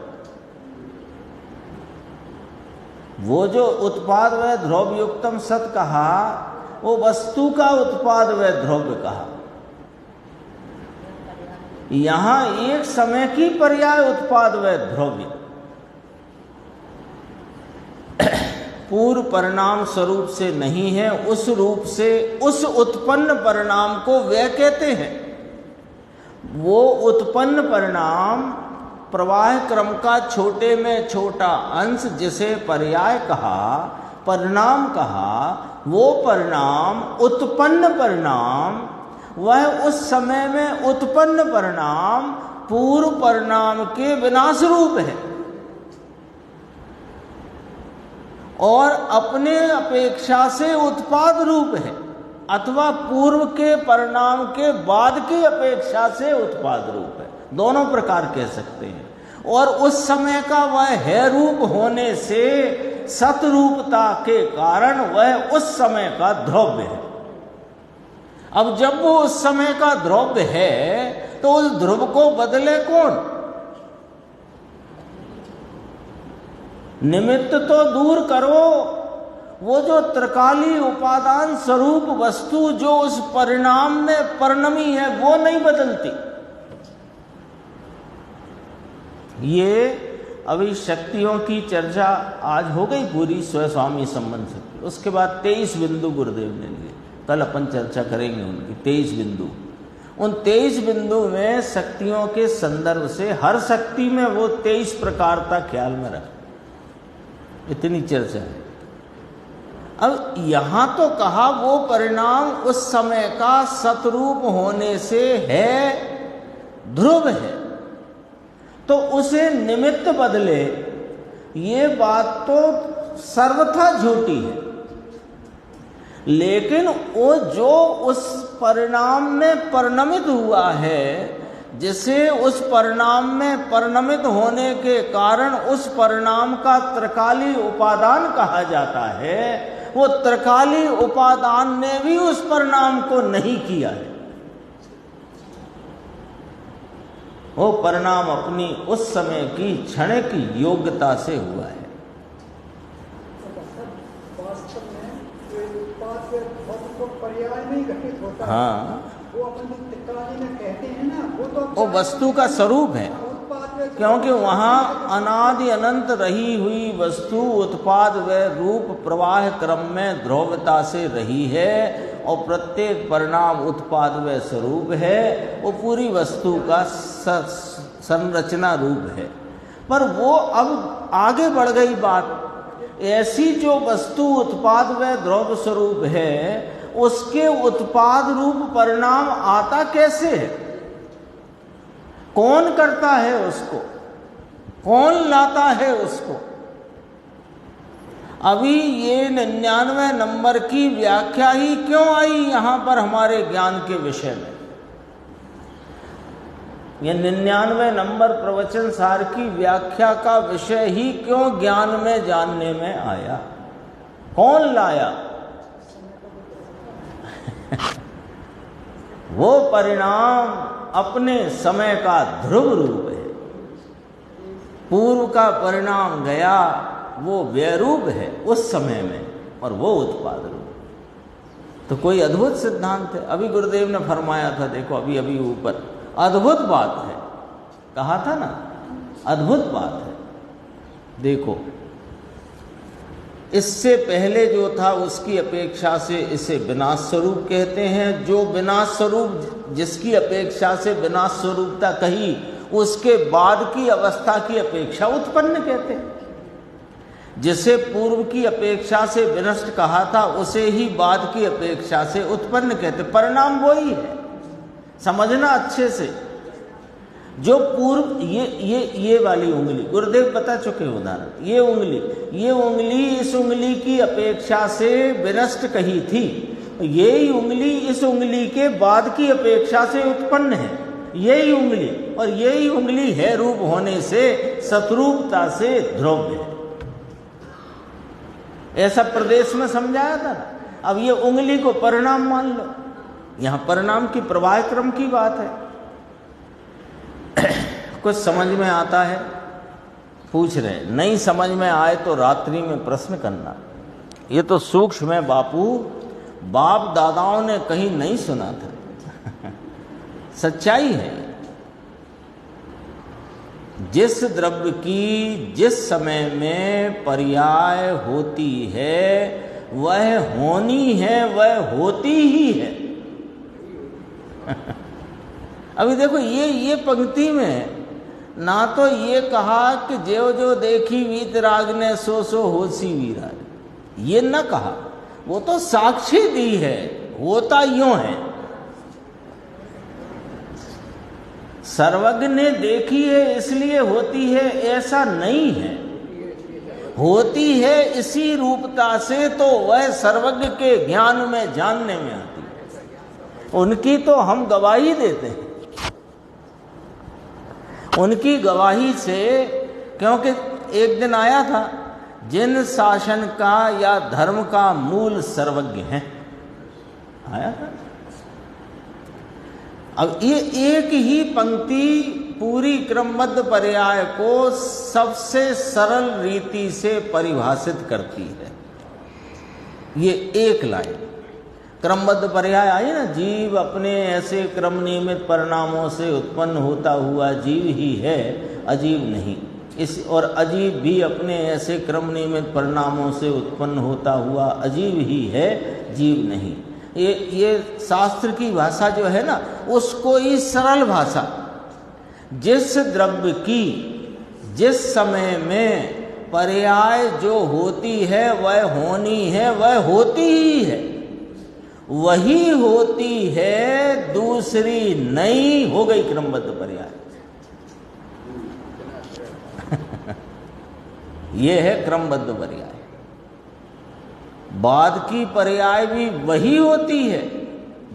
वो जो उत्पाद व ध्रुव युक्तम सत कहा, वो वस्तु का उत्पाद व ध्रुव कहा। यहां एक समय की पर्याय उत्पाद व ध्रुव पूर्व परिणाम स्वरूप से नहीं है, उस रूप से उस उत्पन्न परिणाम को वे कहते हैं। वो उत्पन्न परिणाम प्रवाह क्रम का छोटे में छोटा अंश, जिसे पर्याय कहा, परिणाम कहा, वो परिणाम उत्पन्न परिणाम, वह उस समय में उत्पन्न परिणाम पूर्व परिणाम के विनाश रूप है और अपने अपेक्षा से उत्पाद रूप है, अथवा पूर्व के परिणाम के बाद की अपेक्षा से उत्पाद रूप है। दोनों प्रकार कह सकते हैं। और उस समय का वह है रूप होने से सतरूपता के कारण वह उस समय का द्रव्य है। अब जब वो उस समय का द्रव्य है तो उस ध्रुव को बदले कौन? निमित्त तो दूर करो, वो जो त्रिकाली उपादान स्वरूप वस्तु जो उस परिणाम में परिणमी है वो नहीं बदलती। ये अभी शक्तियों की चर्चा आज हो गई पूरी, स्वस्वामी संबंध शक्ति। उसके बाद 23 बिंदु गुरुदेव ने लिए, कल अपन चर्चा करेंगे उनकी 23 बिंदु। उन 23 बिंदु में शक्तियों के संदर्भ से हर शक्ति में वो 23 प्रकारता ख्याल में रख, इतनी चर्चा है। अब यहां तो कहा वो परिणाम उस समय का सतरूप होने से है, ध्रुव है, तो उसे निमित्त बदले, ये बात तो सर्वथा झूठी है। लेकिन वो जो उस परिणाम में परिणमित हुआ है, जिसे उस परिणाम में परिणमित होने के कारण उस परिणाम का त्रिकाली उपादान कहा जाता है, वो त्रिकाली उपादान ने भी उस परिणाम को नहीं किया है। वो परिणाम अपनी उस समय की क्षण की योग्यता से हुआ है। वास्तव में उत्पाद को पर्याय में घटित होता है। हाँ, वो अपन टिक्काजी में कहते हैं ना, वो वस्तु का स्वरूप है, क्योंकि वहाँ अनादि अनंत रही हुई वस्तु उत्पाद व रूप प्रवाह क्रम में ध्रुवता से रही है, और प्रत्येक परिणाम उत्पाद व स्वरूप है। वो पूरी वस्तु का संरचना रूप है। पर वो अब आगे बढ़ गई बात, ऐसी जो वस्तु उत्पाद व ध्रुव स्वरूप है, उसके उत्पाद रूप परिणाम आता कैसे है? कौन करता है उसको? कौन लाता है उसको? अभी ये 99 नंबर की व्याख्या ही क्यों आई यहां पर हमारे ज्ञान के विषय में? ये 99 नंबर प्रवचन सार की व्याख्या का विषय ही क्यों ज्ञान में जानने में आया? कौन लाया? वो परिणाम अपने समय का ध्रुव रूप है। पूर्व का परिणाम गया, वो व्यरूप है उस समय में, और वो उत्पाद रूप। तो कोई अद्भुत सिद्धांत है। अभी गुरुदेव ने फरमाया था, देखो अभी अभी ऊपर, अद्भुत बात है, कहा था ना, अद्भुत बात है। देखो, इससे पहले जो था उसकी अपेक्षा से इसे विनाश स्वरूप कहते हैं। जो विनाश स्वरूप, जिसकी अपेक्षा से विनाश स्वरूपता कही, उसके बाद की अवस्था की अपेक्षा उत्पन्न कहते हैं। जिसे पूर्व की अपेक्षा से विनष्ट कहा था, उसे ही बाद की अपेक्षा से उत्पन्न कहते। परिणाम वही है, समझना अच्छे से। जो पूर्व, ये वाली उंगली गुरुदेव बता चुके उदाहरण, ये उंगली इस उंगली की अपेक्षा से विनष्ट कही थी, यही उंगली इस उंगली के बाद की अपेक्षा से उत्पन्न है। यही उंगली, और यही उंगली है रूप होने से, सतरूपता से ध्रुव है। ऐसा प्रदेश में समझाया था। अब ये उंगली को परिणाम मान लो, यहां परिणाम की प्रवाह क्रम की बात है। कुछ समझ में आता है? पूछ रहे, नहीं समझ में आए तो रात्रि में प्रश्न करना। ये तो सूक्ष्म है बापू, बाप दादाओं ने कहीं नहीं सुना था। सच्चाई है। जिस द्रव्य की जिस समय में पर्याय होती है, वह होनी है, वह होती ही है। अभी देखो, ये पंक्ति में ना तो ये कहा कि जो देखी वीतराग ने सो सो होसी वीराग, ये न कहा। वो तो साक्षी दी है, होता यूं है। सर्वज्ञ ने देखी है इसलिए होती है, ऐसा नहीं है। होती है इसी रूपता से, तो वह सर्वज्ञ के ज्ञान में, जानने में आती है। उनकी तो हम गवाही देते हैं, उनकी गवाही से। क्योंकि एक दिन आया था, जिन शासन का या धर्म का मूल सर्वज्ञ है, आया था। अब ये एक ही पंक्ति पूरी क्रमबद्ध पर्याय को सबसे सरल रीति से परिभाषित करती है। ये एक लाइन क्रमबद्ध पर्याय आई ना, जीव अपने ऐसे क्रम नियमित परिणामों से उत्पन्न होता हुआ जीव ही है, अजीव नहीं। इस और अजीव भी अपने ऐसे क्रम नियमित परिणामों से उत्पन्न होता हुआ अजीव ही है, जीव नहीं। ये शास्त्र की भाषा जो है ना, उसको ही सरल भाषा, जिस द्रव्य की जिस समय में पर्याय जो होती है, वह होनी है, वह होती ही है, वही होती है, दूसरी नहीं। हो गई क्रमबद्ध पर्याय। ये है क्रमबद्ध पर्याय। बाद की पर्याय भी वही होती है,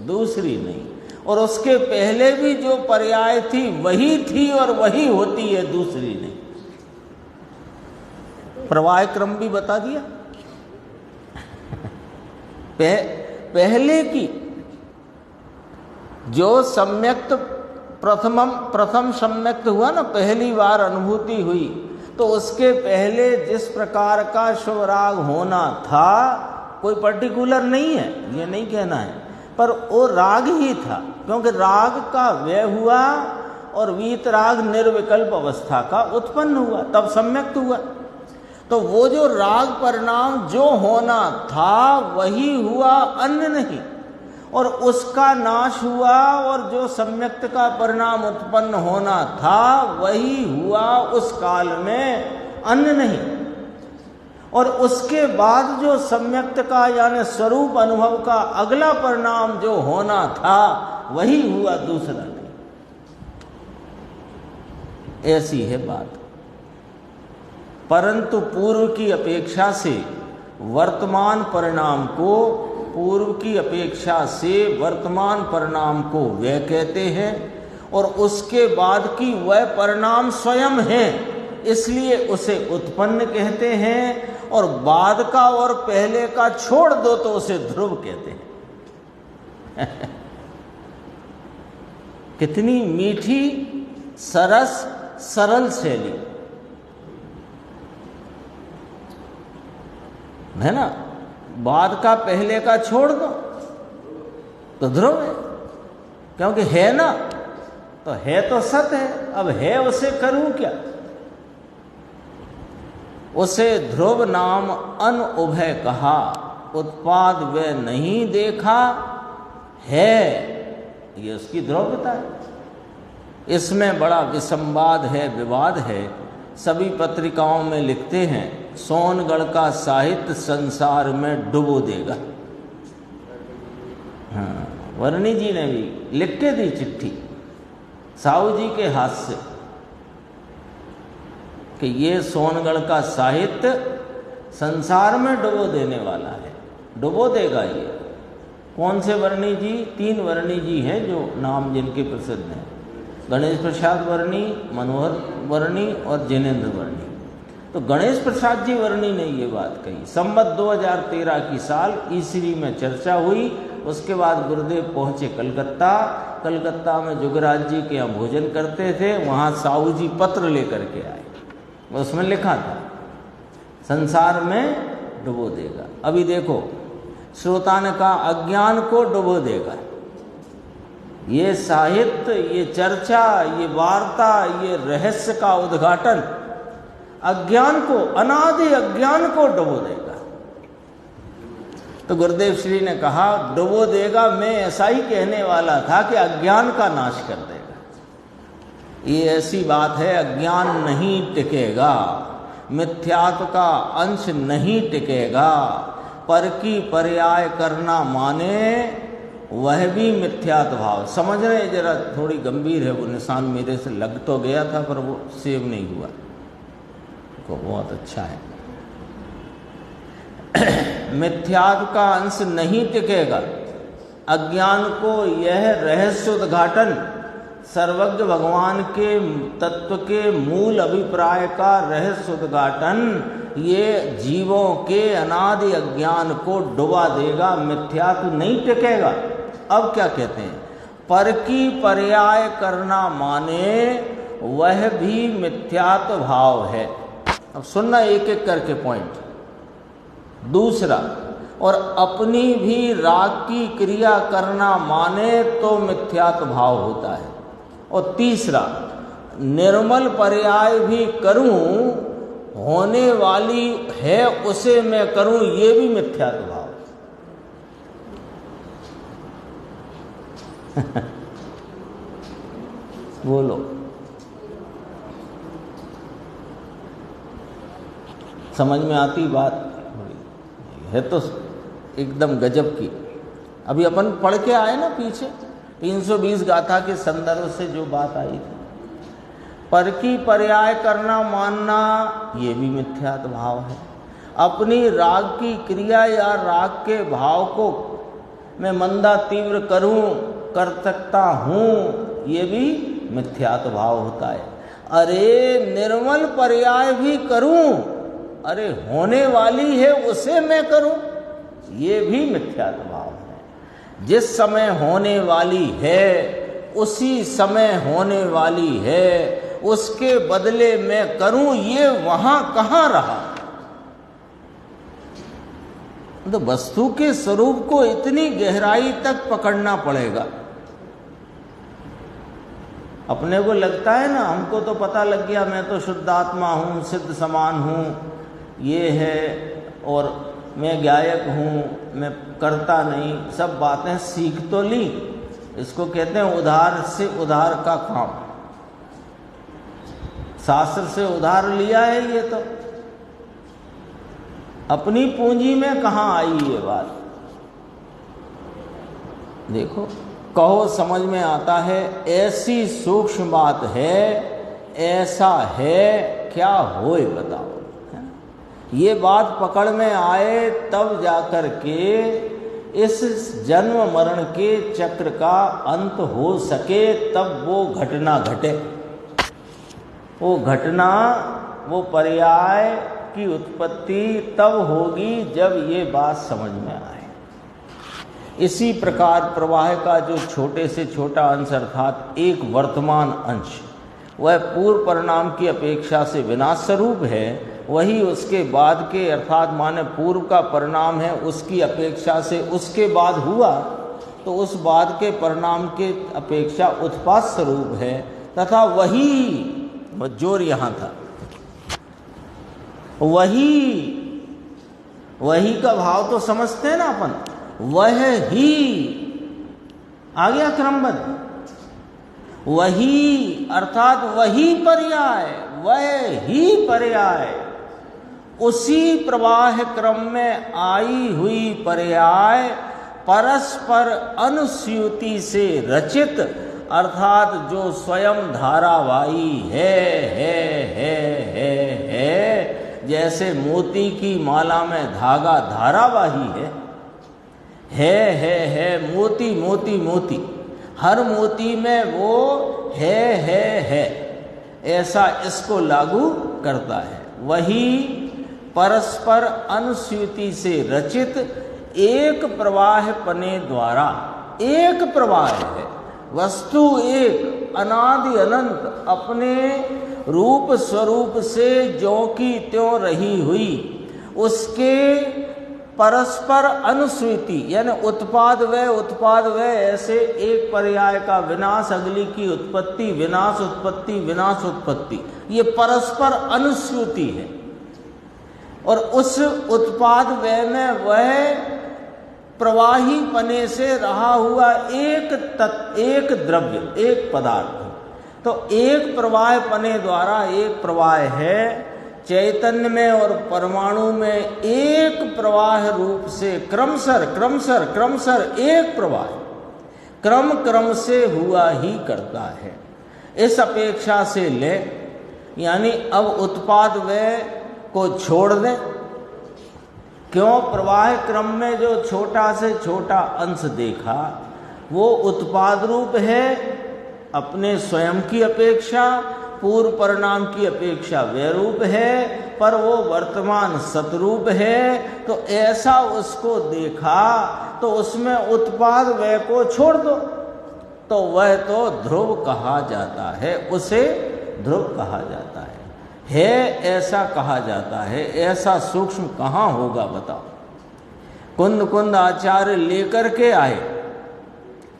दूसरी नहीं। और उसके पहले भी जो पर्याय थी वही थी और वही होती है, दूसरी नहीं। प्रवाह क्रम भी बता दिया। पहले की जो सम्यक्त प्रथम सम्यक्त हुआ ना, पहली बार अनुभूति हुई, तो उसके पहले जिस प्रकार का शुभ राग होना था, कोई पर्टिकुलर नहीं है, ये नहीं कहना है, पर वो राग ही था, क्योंकि राग का व्यय हुआ और वीतराग निर्विकल्प अवस्था का उत्पन्न हुआ, तब सम्यक्त हुआ। तो वो जो राग परिणाम जो होना था वही हुआ, अन्य नहीं, और उसका नाश हुआ, और जो सम्यक्त का परिणाम उत्पन्न होना था वही हुआ उस काल में, अन्य नहीं। और उसके बाद जो सम्यक्त का यानी स्वरूप अनुभव का अगला परिणाम जो होना था वही हुआ, दूसरा नहीं। ऐसी है बात। परंतु पूर्व की अपेक्षा से वर्तमान परिणाम को, पूर्व की अपेक्षा से वर्तमान परिणाम को व्यय कहते हैं, और उसके बाद की वह परिणाम स्वयं है, इसलिए उसे उत्पन्न कहते हैं। और बाद का और पहले का छोड़ दो तो उसे ध्रुव कहते हैं। कितनी मीठी सरस सरल शैली है ना। बाद का पहले का छोड़ दो तो ध्रुव है, क्योंकि है ना, तो है तो सत है, अब है उसे करूं क्या। उसे ध्रुव नाम अन उभय कहा, उत्पाद वे नहीं देखा है, ये उसकी ध्रुवता है। इसमें बड़ा विसंवाद है, विवाद है। सभी पत्रिकाओं में लिखते हैं सोनगढ़ का साहित्य संसार में डुबो देगा। हाँ, वर्णी जी ने भी लिख के दी चिट्ठी साहू जी के हाथ से कि ये सोनगढ़ का साहित्य संसार में डुबो देने वाला है, डुबो देगा ये। कौन से वर्णी जी? 3 वर्णी जी हैं जो नाम जिनके प्रसिद्ध हैं, गणेश प्रसाद वर्णी, मनोहर वर्णी और जिनेन्द्र वर्णी। तो गणेश प्रसाद जी वर्णी ने ये बात कही। संवत 2013 की साल ईसवी में चर्चा हुई। उसके बाद गुरुदेव पहुंचे कलकत्ता। कलकत्ता में जुगराज जी के यहाँ भोजन करते थे, वहाँ साहू जी पत्र लेकर के आए, उसमें लिखा था संसार में डुबो देगा। अभी देखो, श्रोता ने कहा अज्ञान को डुबो देगा। ये साहित्य, ये चर्चा, ये वार्ता, ये रहस्य का उद्घाटन अज्ञान को, अनादि अज्ञान को डुबो देगा। तो गुरुदेव श्री ने कहा डुबो देगा, मैं ऐसा ही कहने वाला था कि अज्ञान का नाश कर देगा। ये ऐसी बात है, अज्ञान नहीं टिकेगा, मिथ्यात्व का अंश नहीं टिकेगा। पर की पर्याय करना माने वह भी मिथ्यात्व भाव। समझ रहे, जरा थोड़ी गंभीर है, वो निशान मेरे से लग तो गया था पर वो सेव नहीं हुआ, तो बहुत अच्छा है। मिथ्यात्व का अंश नहीं टिकेगा। अज्ञान को यह रहस्य उद्घाटन, सर्वज्ञ भगवान के तत्व के मूल अभिप्राय का रहस्य उद्घाटन, ये जीवों के अनादि अज्ञान को डुबा देगा, मिथ्यात्व नहीं टिकेगा। अब क्या कहते हैं? पर की पर्याय करना माने वह भी मिथ्यात्व भाव है। अब सुनना एक एक करके पॉइंट। दूसरा, और अपनी भी राग की क्रिया करना माने तो मिथ्यात्व भाव होता है। और तीसरा, निर्मल पर्याय भी करूं, होने वाली है उसे मैं करूं, ये भी मिथ्यात्व भाव। बोलो, समझ में आती बात है तो एकदम गजब की। अभी अपन पढ़ के आए ना पीछे 320 गाथा के संदर्भ से जो बात आई थी, पर की पर्याय करना मानना ये भी मिथ्यात्व भाव है। अपनी राग की क्रिया या राग के भाव को मैं मंदा तीव्र करूं, कर सकता हूं, ये भी मिथ्यात्व भाव होता है। अरे निर्मल पर्याय भी करूं, अरे होने वाली है उसे मैं करूं, ये भी मिथ्यात्व भाव है। जिस समय होने वाली है उसी समय होने वाली है, उसके बदले मैं करूं, ये वहां कहां रहा। तो वस्तु के स्वरूप को इतनी गहराई तक पकड़ना पड़ेगा। अपने को लगता है ना, हमको तो पता लग गया, मैं तो शुद्ध आत्मा हूँ, सिद्ध समान हूँ, ये है, और मैं गायक हूँ, मैं करता नहीं, सब बातें सीख तो ली। इसको कहते हैं उधार से उधार का काम। शास्त्र से उधार लिया है ये तो। अपनी पूंजी में कहाँ आई ये बात? देखो, कहो समझ में आता है, ऐसी सूक्ष्म बात है, ऐसा है, क्या होए बताओ। ये बात पकड़ में आए तब जाकर के इस जन्म मरण के चक्र का अंत हो सके, तब वो घटना घटे। वो घटना, वो पर्याय की उत्पत्ति तब होगी जब ये बात समझ में आए। इसी प्रकार प्रवाह का जो छोटे से छोटा अंश अर्थात एक वर्तमान अंश, वह पूर्व परिणाम की अपेक्षा से विनाश स्वरूप है, वही उसके बाद के अर्थात माने पूर्व का परिणाम है, उसकी अपेक्षा से उसके बाद हुआ तो उस बाद के परिणाम के अपेक्षा उत्पाद स्वरूप है, तथा वही जोर यहाँ था, वही का भाव तो समझते हैं ना अपन, वह ही आ गया क्रमबद्ध, वही अर्थात वही पर्याय, वह ही पर्याय, उसी प्रवाह क्रम में आई हुई पर्याय परस्पर अनुस्यूति से रचित अर्थात जो स्वयं धारावाही है, जैसे मोती की माला में धागा धारावाही है, मोती मोती मोती, हर मोती में वो है, ऐसा इसको लागू करता है। वही परस्पर अनुस्यूति से रचित एक प्रवाह पने द्वारा, एक प्रवाह है, वस्तु एक अनादि अनंत अपने रूप स्वरूप से ज्यों की त्यों रही हुई, उसके परस्पर अनुस्यूति यानी उत्पाद व ऐसे एक पर्याय का विनाश, अगली की उत्पत्ति, विनाश उत्पत्ति, विनाश उत्पत्ति, ये परस्पर अनुस्यूति है। और उस उत्पाद व में वह प्रवाही पने से रहा हुआ एक द्रव्य, एक पदार्थ, तो एक प्रवाह पने द्वारा एक प्रवाह है, चैतन्य में और परमाणु में एक प्रवाह रूप से क्रमशः एक प्रवाह क्रम से हुआ ही करता है। इस अपेक्षा से ले, यानी अब उत्पाद व्यय को छोड़ दें। क्यों? प्रवाह क्रम में जो छोटा से छोटा अंश देखा वो उत्पाद रूप है, अपने स्वयं की अपेक्षा, पूर्व परिणाम की अपेक्षा वे रूप है, पर वो वर्तमान सतरूप है। तो ऐसा उसको देखा तो उसमें उत्पाद व्यय को छोड़ दो, तो वह तो ध्रुव कहा जाता है, उसे ध्रुव कहा जाता है ऐसा कहा जाता है। ऐसा सूक्ष्म कहाँ होगा बताओ? कुंद आचार्य लेकर के आए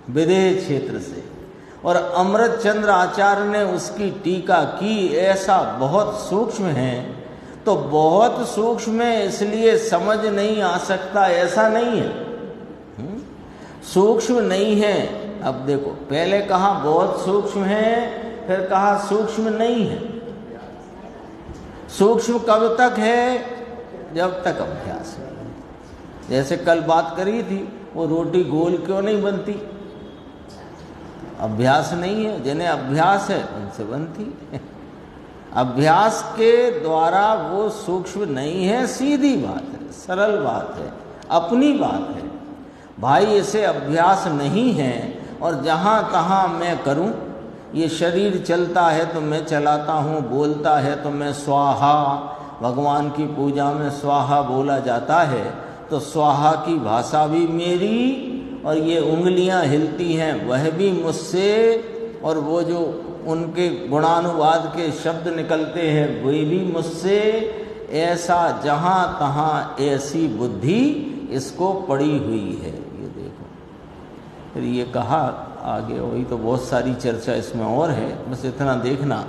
विदेह क्षेत्र से, और अमृत चंद्र आचार्य ने उसकी टीका की। ऐसा बहुत सूक्ष्म है, तो बहुत सूक्ष्म है इसलिए समझ नहीं आ सकता, ऐसा नहीं है। सूक्ष्म नहीं है। अब देखो, पहले कहा बहुत सूक्ष्म है, फिर कहा सूक्ष्म नहीं है। सूक्ष्म कब तक है? जब तक अभ्यास है। जैसे कल बात करी थी, वो रोटी गोल क्यों नहीं बनती? अभ्यास नहीं है। जिन्हें अभ्यास है उनसे बनती है। अभ्यास के द्वारा वो सूक्ष्म नहीं है, सीधी बात है, सरल बात है, अपनी बात है। भाई इसे अभ्यास नहीं है, और जहाँ तहाँ मैं करूँ, ये शरीर चलता है तो मैं चलाता हूँ, बोलता है तो मैं स्वाहा, भगवान की पूजा में स्वाहा बोला जाता है, तो स्वाहा की भाषा भी मेरी, और ये उंगलियां हिलती हैं वह भी मुझसे, और वो जो उनके गुणानुवाद के शब्द निकलते हैं वे भी मुझसे। ऐसा जहाँ तहाँ ऐसी बुद्धि इसको पड़ी हुई है। ये देखो, फिर ये कहा आगे, वही तो बहुत सारी चर्चा इसमें और है, बस इतना देखना।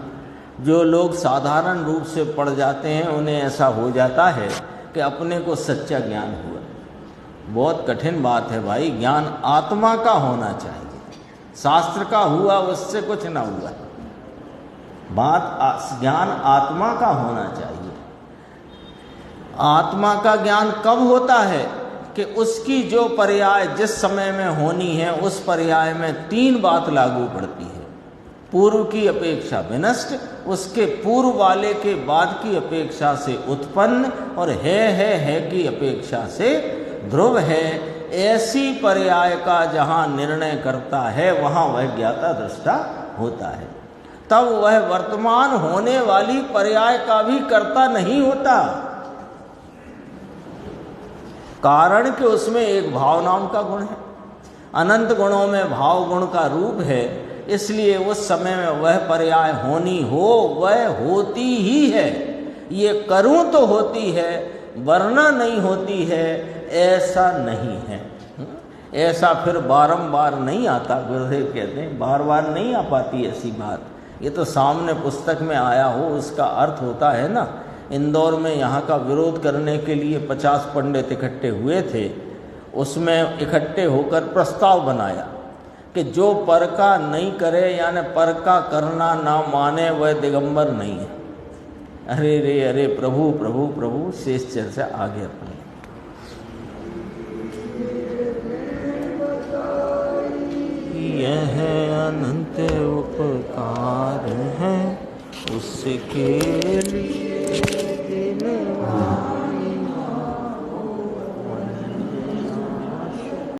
जो लोग साधारण रूप से पढ़ जाते हैं उन्हें ऐसा हो जाता है कि अपने को सच्चा ज्ञान हुआ। बहुत कठिन बात है भाई, ज्ञान आत्मा का होना चाहिए, शास्त्र का हुआ उससे कुछ ना हुआ। बात ज्ञान आत्मा का होना चाहिए। आत्मा का ज्ञान कब होता है कि उसकी जो पर्याय जिस समय में होनी है उस पर्याय में 3 बात लागू पड़ती है। पूर्व की अपेक्षा विनष्ट, उसके पूर्व वाले के बाद की अपेक्षा से उत्पन्न, और है की अपेक्षा से ध्रुव है। ऐसी पर्याय का जहाँ निर्णय करता है वहाँ वह ज्ञाता दृष्टा होता है। तब वह वर्तमान होने वाली पर्याय का भी कर्ता नहीं होता, कारण कि उसमें एक भाव नाम का गुण है। अनंत गुणों में भाव गुण का रूप है, इसलिए उस समय में वह पर्याय होनी हो वह होती ही है। ये करूं तो होती है, वरना नहीं होती है, ऐसा नहीं है। ऐसा फिर बारंबार नहीं आता। गुरुदेव कहते हैं बार बार नहीं आ पाती ऐसी बात। ये तो सामने पुस्तक में आया हो उसका अर्थ होता है ना। इंदौर में यहाँ का विरोध करने के लिए 50 पंडित इकट्ठे हुए थे। उसमें इकट्ठे होकर प्रस्ताव बनाया कि जो पर का नहीं करे, यानी पर का करना ना माने, वह दिगंबर नहीं है। अरे रे अरे, प्रभु प्रभु प्रभु, शेष चर्चा आगे अपनी। यह अनंत उपकार है उसके लिए